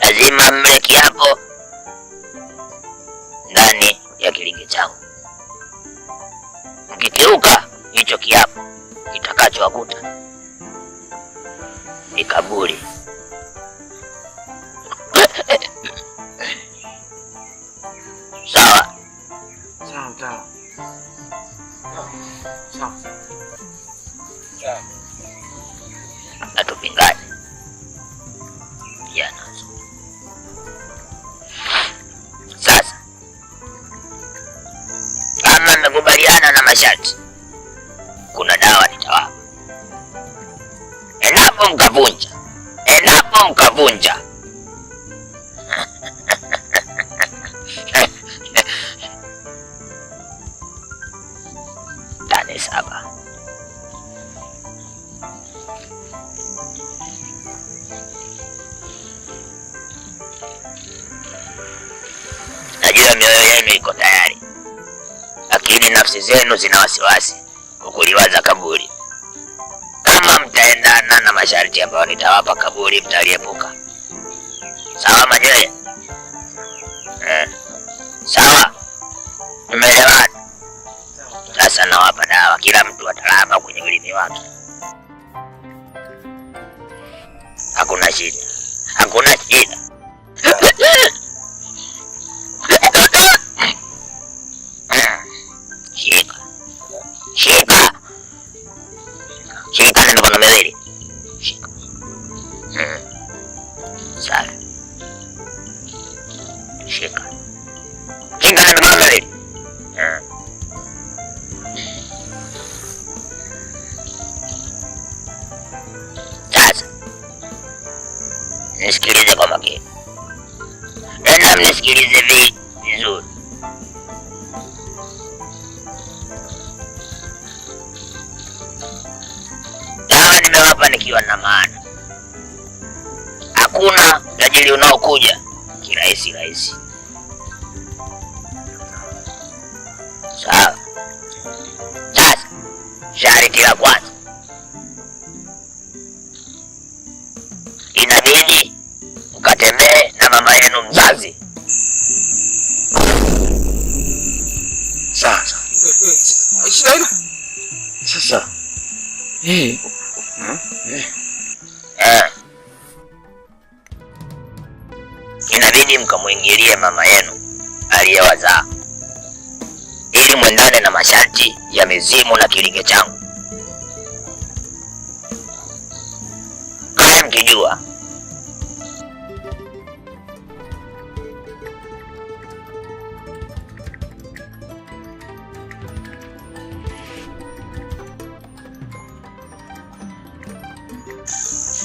lazima mle kiapo ndani ya kilinge changu. Mkikiuka hicho kiapo, kitakachowakuta ni kaburi. Sawa? Sawa. Hatupingani. Jana. Sasa kama mmekubaliana na masharti, kuna dawa nitawapa. Endapo mkavunja tane 7. Najua mioyo yenu iko tayari, lakini nafsi zenu zina wasiwasi kwa kuliwaza kaburi. Kama mtaendana na masharti ambayo nitawapa, kaburi mtaliepuka. Sawa Manywele? Sawa? Mmeelewana? Sasa nawapa dawa, kila mtu atalamba kwenye ulimi wake. Hakuna shida. Shika na mikono miwili. Shika. Sawa. Shika na mikono miwili. Sasa nisikilize kwa makini. Tena mnisikilize vizuri. Dawa nimewapa nikiwa na maana. Hakuna tajiri unaokuja kirahisi. Sawa? Sasa sharti la kwanza, inabidi mkatembee na mama yenu mzazi. Sasa inabidi mkamwingilie mama yenu aliyewazaa ili mwendane na masharti ya mizimu na kilinge changu. Haya mkijua.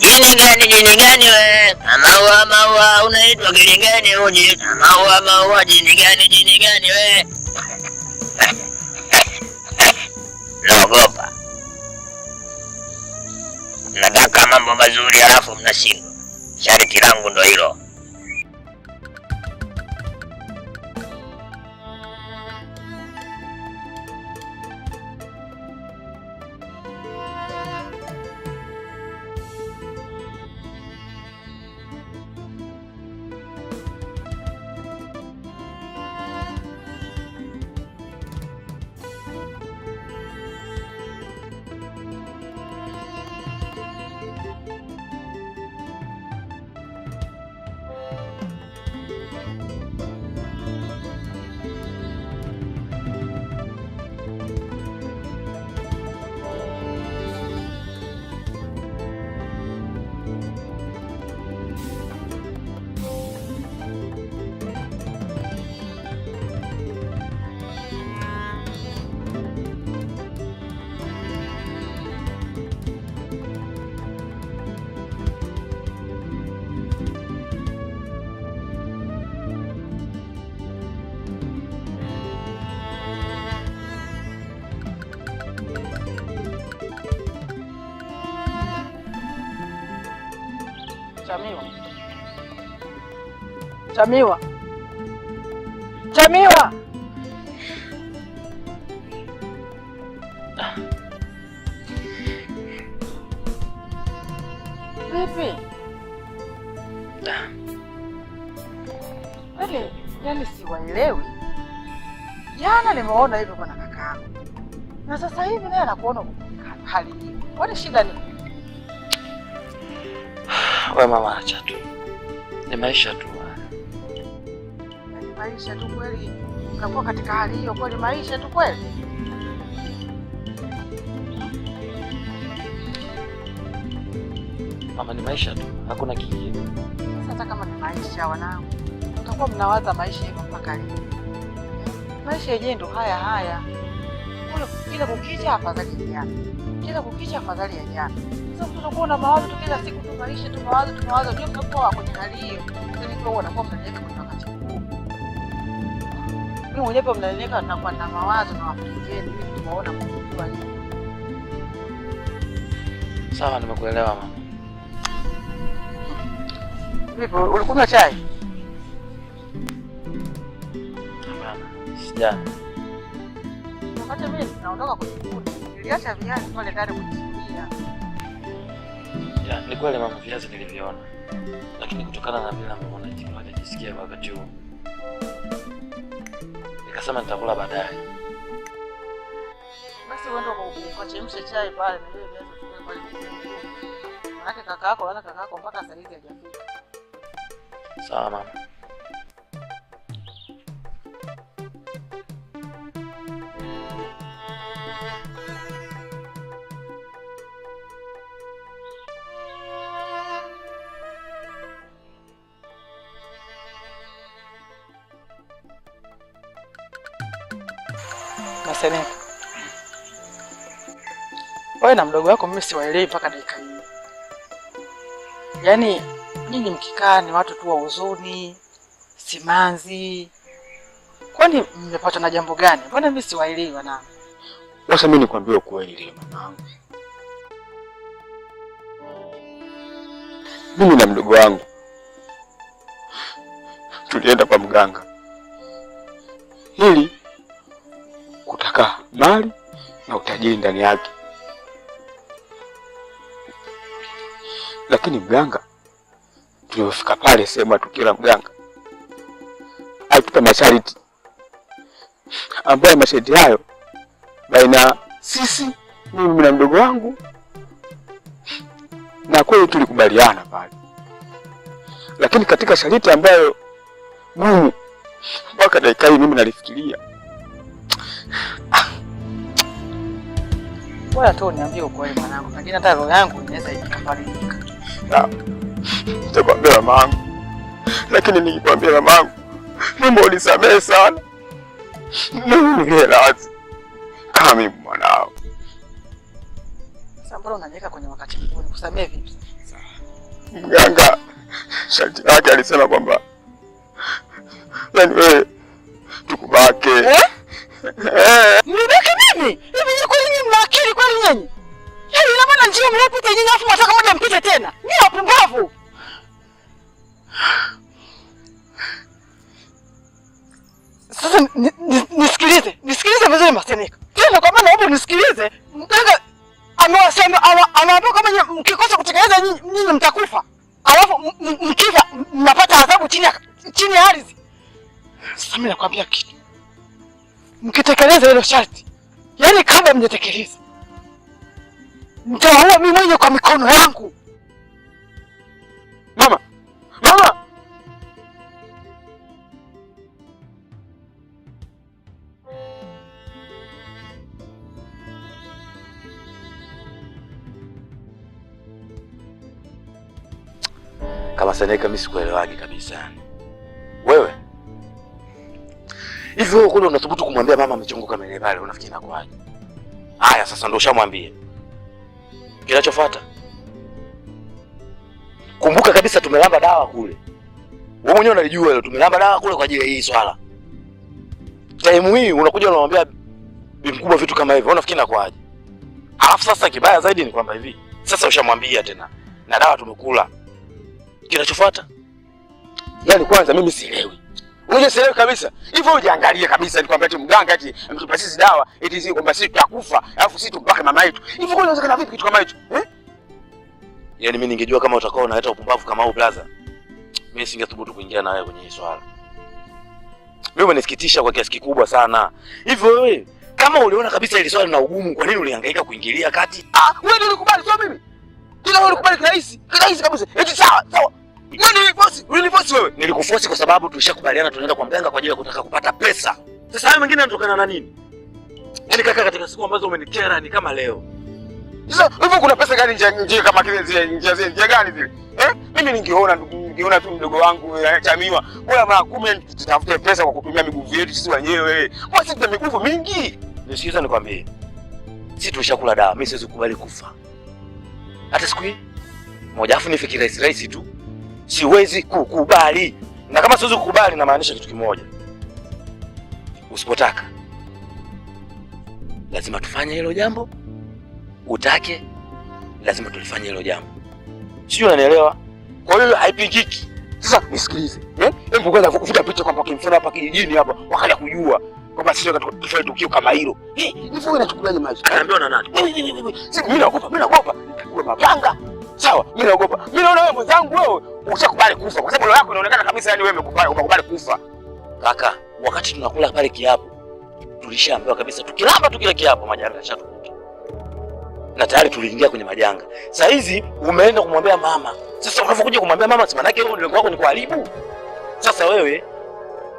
Jini gani we? Maua unaitwa kilingeni uji. Maua jini gani we? Naogopa. Nataka mambo mazuri halafu mnashindwa. Sharti langu ndo hilo. Chamiwa. Chamiwa. Chamiwa. Vipi? Wale, yani siwaelewi. Jana nimeona hivyo kwa kakaangu. Na sasa hivi naye anakuona hali hii. Kwani shida ni? Wewe mama, acha tu. Ni maisha tu. Ni maisha tu kweli. Unakuwa katika hali hiyo kweli, maisha tu kweli. Mama, ni maisha tu. Hakuna kingine. Sasa kama ni maisha wanangu, utakuwa mnawaza maisha hivyo mpaka lini? Maisha yenyewe ndo haya. Kila kukicha afadhali ya jana. Kila kukicha afadhali ya jana. Sasa unakuwa na mawazo tu kila siku tu maisha tu mawazo ndio mnakuwa kwenye hali hiyo. Yaani kwa unakuwa mnaniweka kwenye wakati mgumu. Mimi mwenyewe mnaniweka na kwa na mawazo na wafikeni ili tuwaona mkubwa hivi. Sawa, nimekuelewa mama. Vipi, ulikunywa chai? Hapana, sijana. Wakati mimi naondoka kwenye kundi, niliacha viazi pale ndani kujisubiria. Ya, ni kweli mama, viazi niliviona. Lakini kutokana na vile mmeona jibu hajajisikia wakati huo, nikasema nitakula baadaye. Basi uende ukachemshe chai pale na ile viazi tukule pale. Maana kaka yako mpaka sasa hivi hajafika. Sawa mama. Maseneka, wewe na mdogo wako mimi siwaelewi mpaka dakika hii. Yaani nyinyi mkikaa ni watu tu wa huzuni, simanzi. Kwani mmepata na jambo gani? Mbona mimi siwaelewi wanangu? Sasa mimi nikwambie ukweli leo mamangu. Mimi na mdogo wangu tulienda kwa mganga ili kutaka mali na utajiri ndani yake, lakini mganga tulipofika pale sema tukila mganga alitupa masharti ambayo masharti hayo baina sisi, mimi na mdogo wangu, na kweli tulikubaliana pale, lakini katika sharti ambayo gumu mpaka dakika hii mimi nalifikiria. Bora tu niambie ukweli mwanangu, lakini hata roho yangu inaweza ikafarijika. Nitakwambia mamangu, lakini nikikwambia mamangu, mimi unisamehe sana. Mimi ni lazi kama mimi mwanao. Sasa mbona unaniweka kwenye wakati mgumu? Kusamehe vipi? Mganga sharti lake alisema kwamba yaani wewe tukubake. Mnibaki mimi? Hivi ni kweli nyinyi mna akili kweli nyinyi? Yaani ina maana njia mnapita nyinyi afu mtaka moja mpite tena. Ni wapumbavu. Sasa nisikilize vizuri Maseneka. Tena kwa maana hapo nisikilize. Mganga amewasema anaambia kama mkikosa kutekeleza nyinyi mtakufa. Alafu mkifa mnapata adhabu chini ya ardhi. Sasa mimi nakwambia kitu. Mkitekeleza hilo sharti, yaani kabla mjetekeleza, mtaua mimi mwenyewe kwa mikono yangu. Mama! Kama Seneka, mimi sikuelewagi kabisa. Wewe hivi wewe kule unathubutu kumwambia mama amechongoka mbele pale, unafikiri inakuaje? Haya sasa ndio ushamwambia. Kinachofuata, kumbuka kabisa tumelamba dawa kule. Wewe mwenyewe unalijua hilo, tumelamba dawa kule kwa ajili ya hii swala. Time hii unakuja unamwambia bi mkubwa vitu kama hivyo, unafikiri inakuaje? Alafu sasa kibaya zaidi ni kwamba hivi, sasa ushamwambia tena na dawa tumekula. Kinachofuata? Yaani kwanza mimi sielewi. Unajua sielewi kabisa. Hivyo ujiangalie kabisa, nikwambia eti mganga eti mtupa sisi dawa, eti sisi kwamba sisi tutakufa, alafu sisi tumpake mama yetu. Hivyo kwa inawezekana vipi kitu kama hicho? Yaani mimi ningejua kama utakao unaleta upumbavu kama huu brother, mimi singethubutu kuingia na wewe kwenye hii swala. Mimi umenisikitisha kwa kiasi kikubwa sana. Hivyo wewe kama uliona kabisa ile swala lina ugumu, kwa nini ulihangaika kuingilia kati? Wewe ndio ulikubali, sio mimi. Kila wewe ulikubali kirahisi. Kirahisi kabisa. Eti sawa. Wewe uliniforce wewe. Nilikuforce kwa sababu tulishakubaliana tunaenda kwa mganga kwa ajili ya kutaka kupata pesa. Sasa hayo mengine yanatokana na nini? Yaani kaka, katika siku ambazo umenikera ni kama leo. Sasa hivyo kuna pesa gani nje kama kile njia gani zile? Mimi ningeona tu mdogo wangu Chamiwa. Bora mara 10 tutafute pesa kwa kutumia miguvu yetu sisi wenyewe. Kwa sisi tuna miguvu mingi. Nisikiza nikwambie. Sisi tulishakula dawa, mimi siwezi kukubali kufa. Hata siku hii moja afu nifikiri rahisi tu. Siwezi kukubali. Na kama siwezi kukubali na maanisha kitu kimoja. Usipotaka lazima tufanye hilo jambo. Utake lazima tulifanye hilo jambo. Sio, unanielewa? Kwa hiyo haipingiki. Sasa nisikilize. Hebu kwanza kufuta picha kwamba kimfano hapa kijijini hapa wakaja kujua kwamba sisi tunafanya tukio kama hilo. Hivyo inachukuliaje maisha? Kaambiwa na nani? Mimi naogopa. Nitakuwa mapanga. Sawa, mimi naogopa. Mimi naona wewe mwenzangu wewe ushakubali kufa kwa sababu roho yako inaonekana kabisa yani wewe umekubali kufa. Kaka, wakati tunakula pale kiapo tulishaambiwa kabisa tukilamba tu kile kiapo majanga yashatukuta. Na tayari tuliingia kwenye majanga. Sasa hizi umeenda kumwambia mama. Sasa unapokuja kumwambia mama, si maana yake wewe lengo lako ni kuharibu. Sasa wewe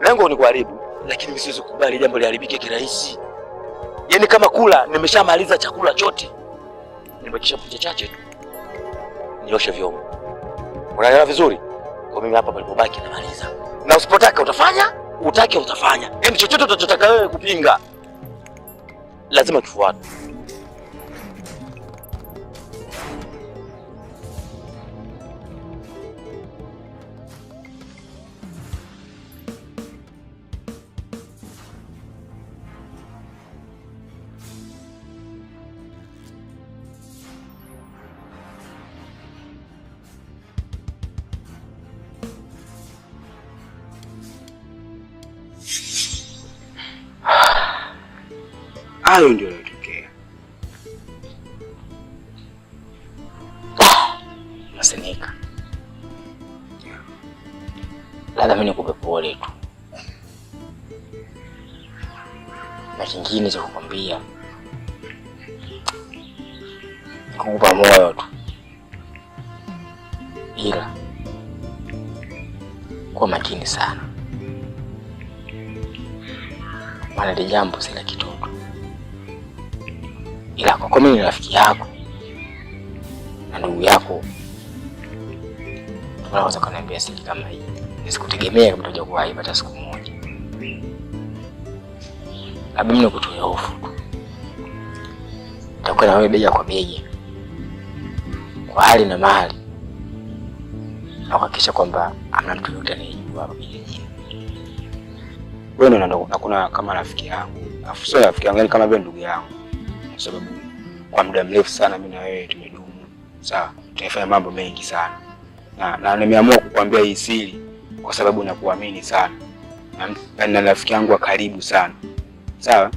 lengo ni kuharibu, lakini mimi siwezi kukubali jambo liharibike kirahisi. Yaani kama kula nimeshamaliza chakula chote. Nimebakisha punje chache tu. Nioshe vyombo. Unaelewa vizuri? Kwa mimi hapa palipobaki namaliza. Na usipotaka utafanya, utake utafanya. Yaani chochote utachotaka wewe kupinga lazima tufuate. Hayo ndio yanatokea. Masenika. Labda mimi nikupe pole tu. Na kingine cha kukwambia, kukupa moyo tu. Ila kuwa makini sana. Maana ile jambo si la kitoto. Ila kwa mimi ni rafiki yako na ndugu yako, tunaweza kuniambia siri kama hii. Nisikutegemea kama utakuja kuwaiba hata siku moja. Labda mimi nikutoe hofu tu. Nitakuwa na wewe bega kwa bega, kwa hali na mali, na kuhakikisha kwamba hamna mtu yote anayejua hapa kijijini. Wewe ndo nakuna kama rafiki yangu. Afu sio rafiki yangu, kama vile ndugu yangu. Kwa sababu kwa muda mrefu sana mimi na wewe tumedumu. Sawa, tumefanya mambo mengi sana. Na nimeamua kukuambia hii siri kwa sababu nakuamini sana. Na rafiki yangu wa karibu sana. Sawa?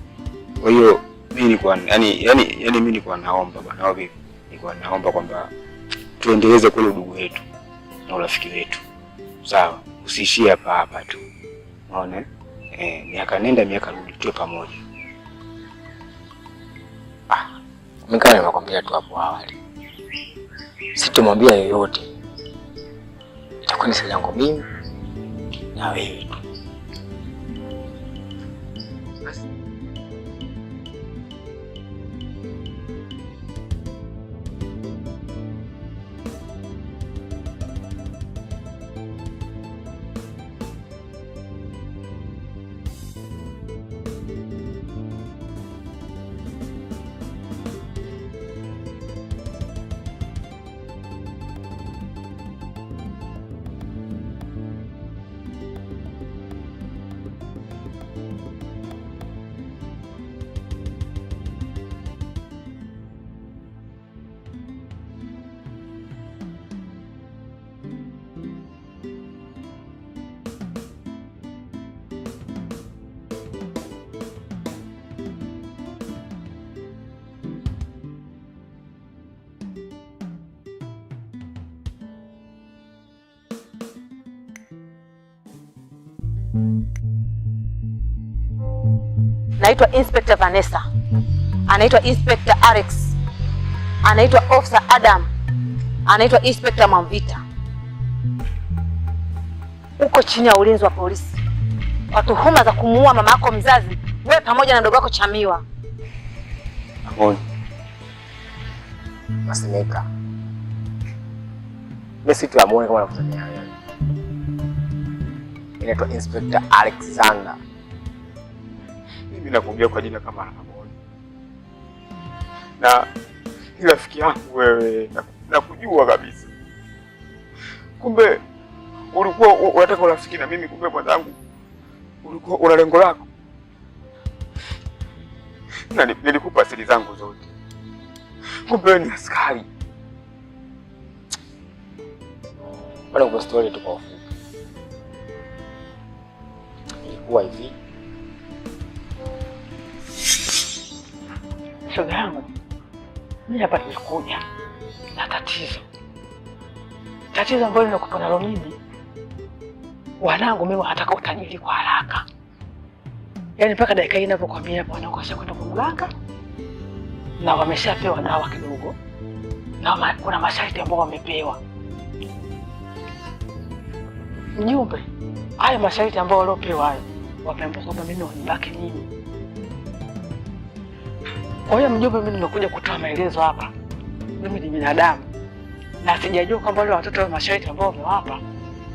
Kwa hiyo mimi nilikuwa mimi nilikuwa naomba bwana, au vipi? Nilikuwa naomba kwamba tuendeleze kule udugu wetu na urafiki wetu. Sawa? Usiishie hapa tu. Unaona? Miaka nenda miaka rudi tuwe pamoja. Mimi kama nimekwambia tu hapo awali, situmwambia yoyote. Itakuwa ni siri yangu mimi na wewe tu. Naitwa Inspector Vanessa. Anaitwa Inspector Alex. Anaitwa Officer Adam. Anaitwa Inspector Mwamvita. Uko chini ya ulinzi wa polisi kwa tuhuma za kumuua mama yako mzazi, wewe pamoja na ndugu yako Chamiwa. Amoni. Masemeka. Mimi si tu Amoni kama nakutania. Inaitwa Inspector Alexander. Mimi nakuambia kwa jina kama Amoni. Na ni rafiki yangu wewe, nakujua kabisa. Kumbe ulikuwa unataka urafiki na mimi, kumbe mwenzangu ulikuwa una lengo lako. Na nilikupa siri zangu zote. Kumbe wewe ni askari. Bado kwa story tu kwa ufupi. Ilikuwa hivi. Shoga yangu, mimi hapa nimekuja na tatizo. Tatizo ambalo ninakupa nalo mimi. Wanangu mimi wanataka utajiri kwa haraka. Yaani mpaka dakika hii ninapokuambia hapo wanangu washakwenda kwa mganga na wameshapewa dawa kidogo. Na kuna masharti ambayo wamepewa. Mjumbe, haya masharti ambayo waliopewa hayo, wameambiwa kwamba mimi wanibaki mimi. Kwa hiyo mjumbe, mimi nimekuja kutoa maelezo hapa. Mimi ni binadamu na sijajua kwamba wale watoto wa masharti ambao wamewapa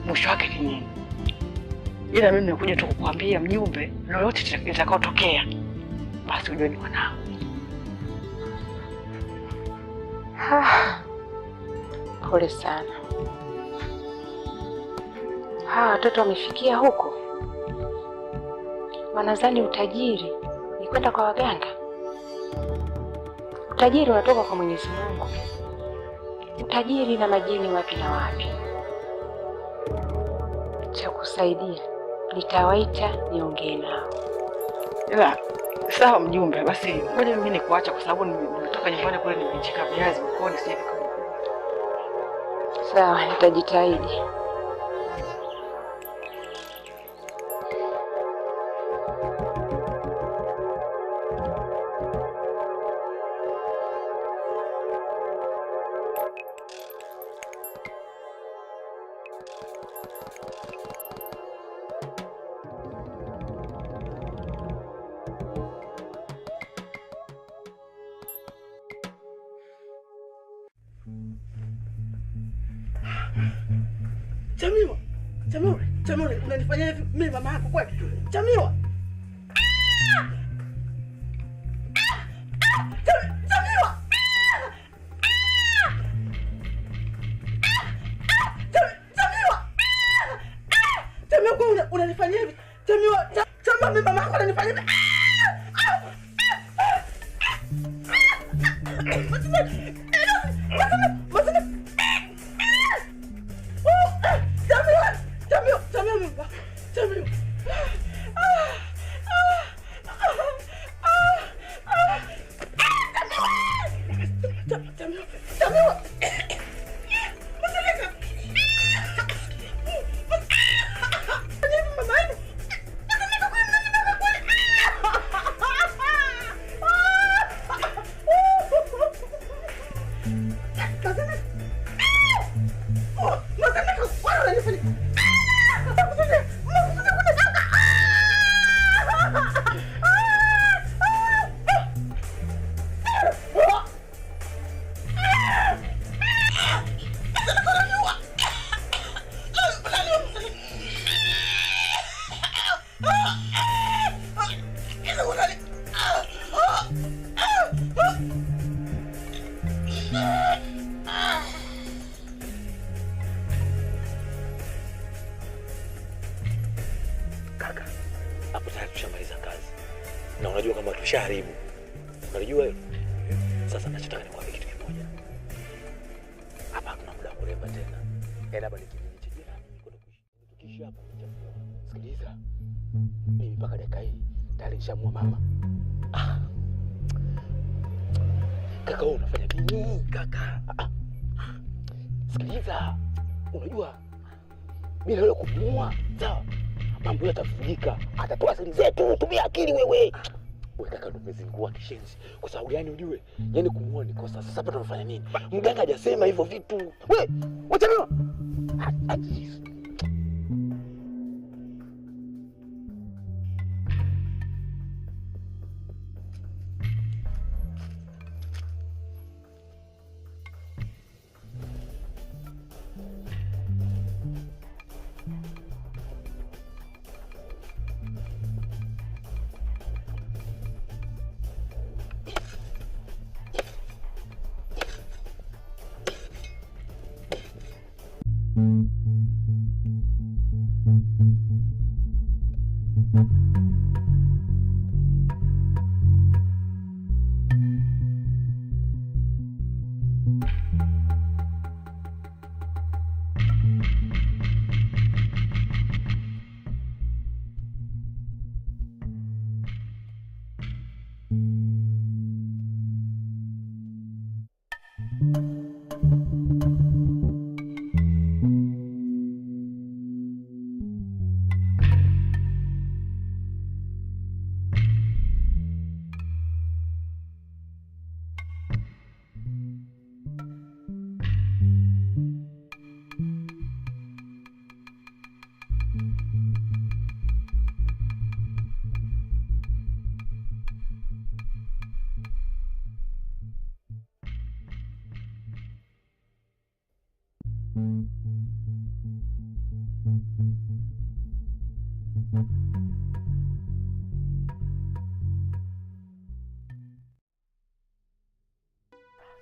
mwisho wake ni nini. Ila mimi nimekuja tu kukuambia mjumbe, lolote litakayotokea basi ujue ni mwanangu. Pole sana. Watoto wamefikia huko, wanadhani utajiri ni kwenda kwa waganga. Utajiri unatoka kwa Mwenyezi Mungu. Utajiri na majini wapi na wapi. Cha kusaidia nitawaita niongee nao. Ila sawa mjumbe, basi ngoja mimi nikuacha kwa sababu nimetoka nyumbani kule nimechika viazi mkoani sasa hivi. Sawa, nitajitahidi. Chamiwa, unanifanyia hivi mimi mama yako kweli? Chamiwa. Chamiwa. Chamiwa, kwa unanifanyia hivi? Chamiwa, mimi mama yako unanifanyia hivi? Kaka, hapo tayari tushamaliza kazi. Na unajua kama tushaharibu. Unajua hilo? Sasa nachotaka nikwambie kitu kimoja. Hapa hakuna muda wa kuremba tena. Yaani hapa ni kijiji cha jirani. Tukiishi hapa nitakuwa. Sikiliza. Mimi mpaka dakika hii tayari nishamua mama. Kaka wewe unafanya nini kaka? Sikiliza. Unajua bila wewe kumuua, sawa? mambo yatavujika, atatoa siri zetu. Tumia akili wewe. Wewe kaka, umezingua kishenzi. Kwa sababu gani ujue? Yaani kumuoa ni kosa. Sasa hapa tunafanya nini? Mganga hajasema hivyo vitu. Wewe, wacha mimi.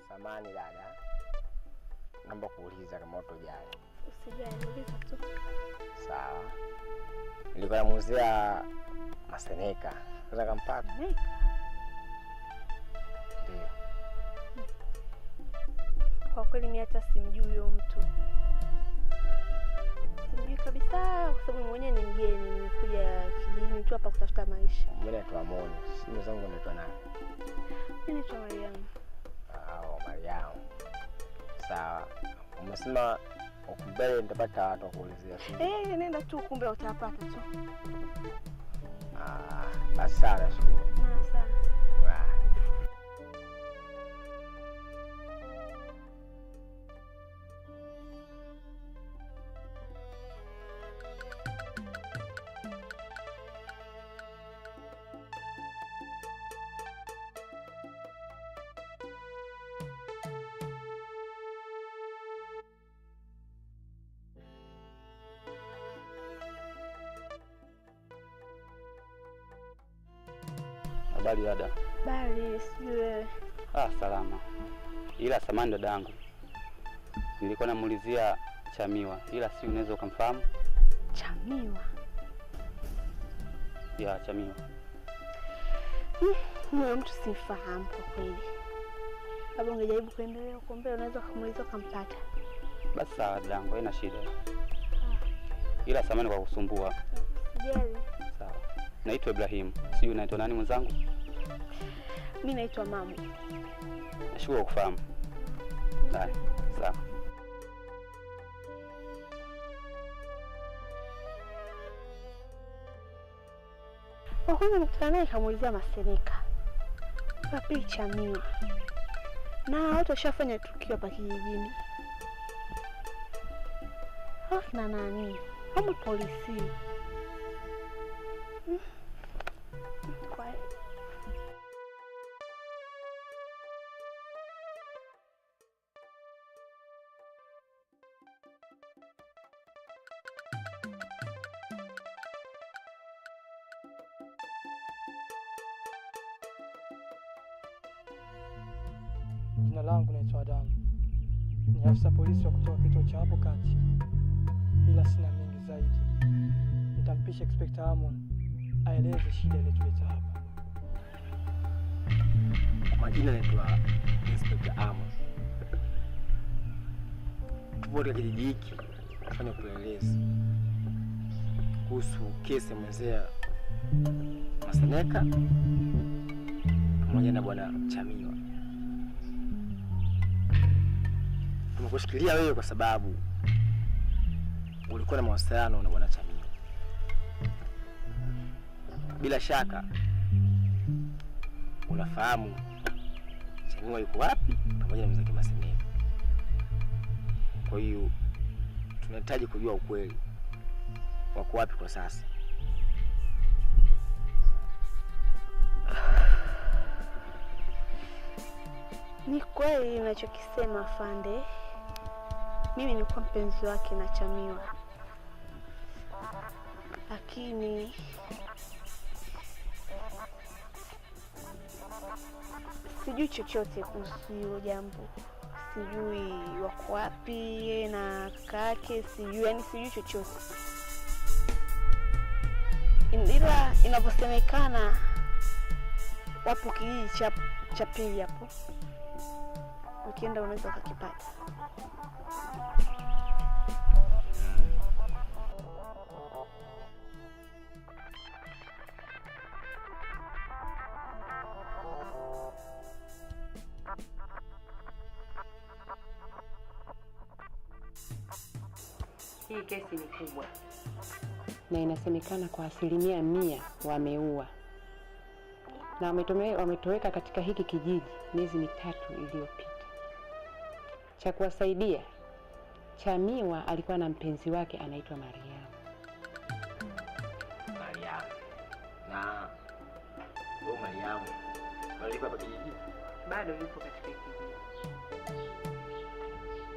Samahani dada, naomba kuuliza kama utojali. Usijali, uliza tu. Sawa. Nilikuwa namuuzia Maseneka. Unaweza kumpata? Ndio. Kwa kweli mimi hata simjui huyo mtu. Simjui kabisa kwa sababu mwenyewe ni mgeni, nimekuja kijijini tu hapa kutafuta maisha. Mimi naitwa Amoni. Simu zangu naitwa nani? Mimi naitwa Mariamu. Mariamu. Sawa. Umesema ukumbele nitapata watu wa kuulizia. Nenda tu kumbe utapata tu. Basi sana shukuru. Sana. Habari dada. Bali sijui wewe. Salama. Ila samani dadangu. Nilikuwa namuulizia Chamiwa, ila si unaweza ukamfahamu? Chamiwa? Ya, Chamiwa. Huyo mtu simfahamu kwa kweli. Labda ungejaribu kuendelea huko mbele, unaweza kumuuliza ukampata. Basi sawa dadangu, haina shida. Ila samani kwa kusumbua. Sijali. Sawa. Naitwa Ibrahim. Sijui unaitwa nani mwenzangu? Mimi naitwa Mamu. Nashukuru kufahamu. Sawa. Sawa. Kwa kwanza nikutana naye kamuulizia Maseneka. Kwa pili Chamiwa. Na watu washafanya tukio hapa kijijini. Na nani? Kama polisi. Kwa Jina langu naitwa Adamu. Ni afisa polisi wa kutoka kituo cha hapo kati. Ila sina mengi zaidi. Nitampisha Inspector Amon aeleze shida iliyotuleta hapa. Kwa majina naitwa Inspector Amon. Tupo katika kijiji hiki kufanya upelelezi kuhusu kesi mwenzea Maseneka pamoja na bwana Chamiwa. Tumekushikilia wewe kwa sababu ulikuwa na mawasiliano na bwana Chamiwa. bila shaka unafahamu Chamiwa yuko wapi pamoja na mzake Maseneka. Kwa hiyo tunahitaji kujua ukweli wako wapi kwa sasa. Ni kweli unachokisema afande. Mimi nilikuwa mpenzi wake na Chamiwa, lakini sijui chochote kuhusu hilo jambo. Sijui wako wapi yeye na kaka yake, sijui, yani sijui chochote. Ila inavyosemekana wapo kijiji cha pili hapo. Ukienda unaweza ukakipata. Hii kesi ni kubwa na inasemekana kwa 100% wameua na wametoweka katika hiki kijiji miezi 3 iliyopita. Cha kuwasaidia, Chamiwa alikuwa na mpenzi wake anaitwa Mariam. Na Mariam alikuwa hapa kijiji? Bado yupo katika kijiji.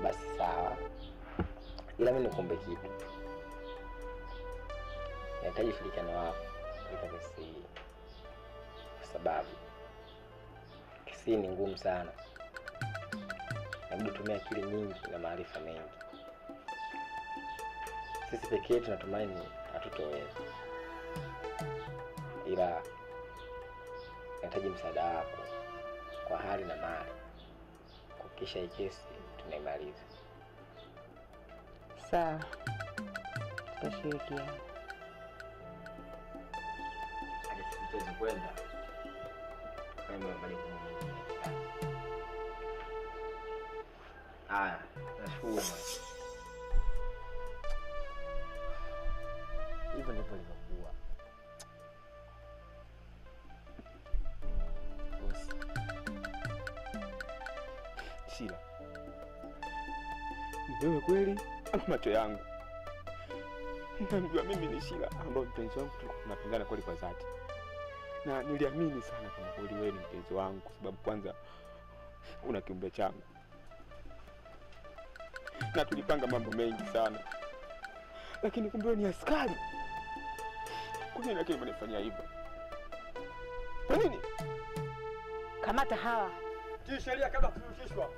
Basi sawa. Ila mimi nikombe kitu. Nahitaji ushirikiano wako katika kesi hii. Kwa sababu kesi ni ngumu sana. Inabidi tumie akili nyingi na maarifa mengi. Sisi pekee tunatumaini hatutoweza. Ila nahitaji msaada wako kwa hali na mali kuhakikisha hii kesi tunaimaliza. Sawa. Tutashirikiana. Hadi sisi tuweze kwenda kama mabadiliko mengi. Haya, nashukuru. Hivyo ndivyo ilivyokuwa. Shila, ni wewe kweli ama macho yangu? Najua mimi ni Shila ambao mpenzi wangu tunapendana kweli kwa dhati. Na niliamini sana kama kweli wewe ni mpenzi wangu kwa sababu kwanza una kiumbe changu. Na tulipanga mambo mengi sana. Lakini kumbe ni askari. Kwa nini lakini mnanifanyia hivyo? Kwa nini? Kamata hawa. Tii sheria kabla kushishwa.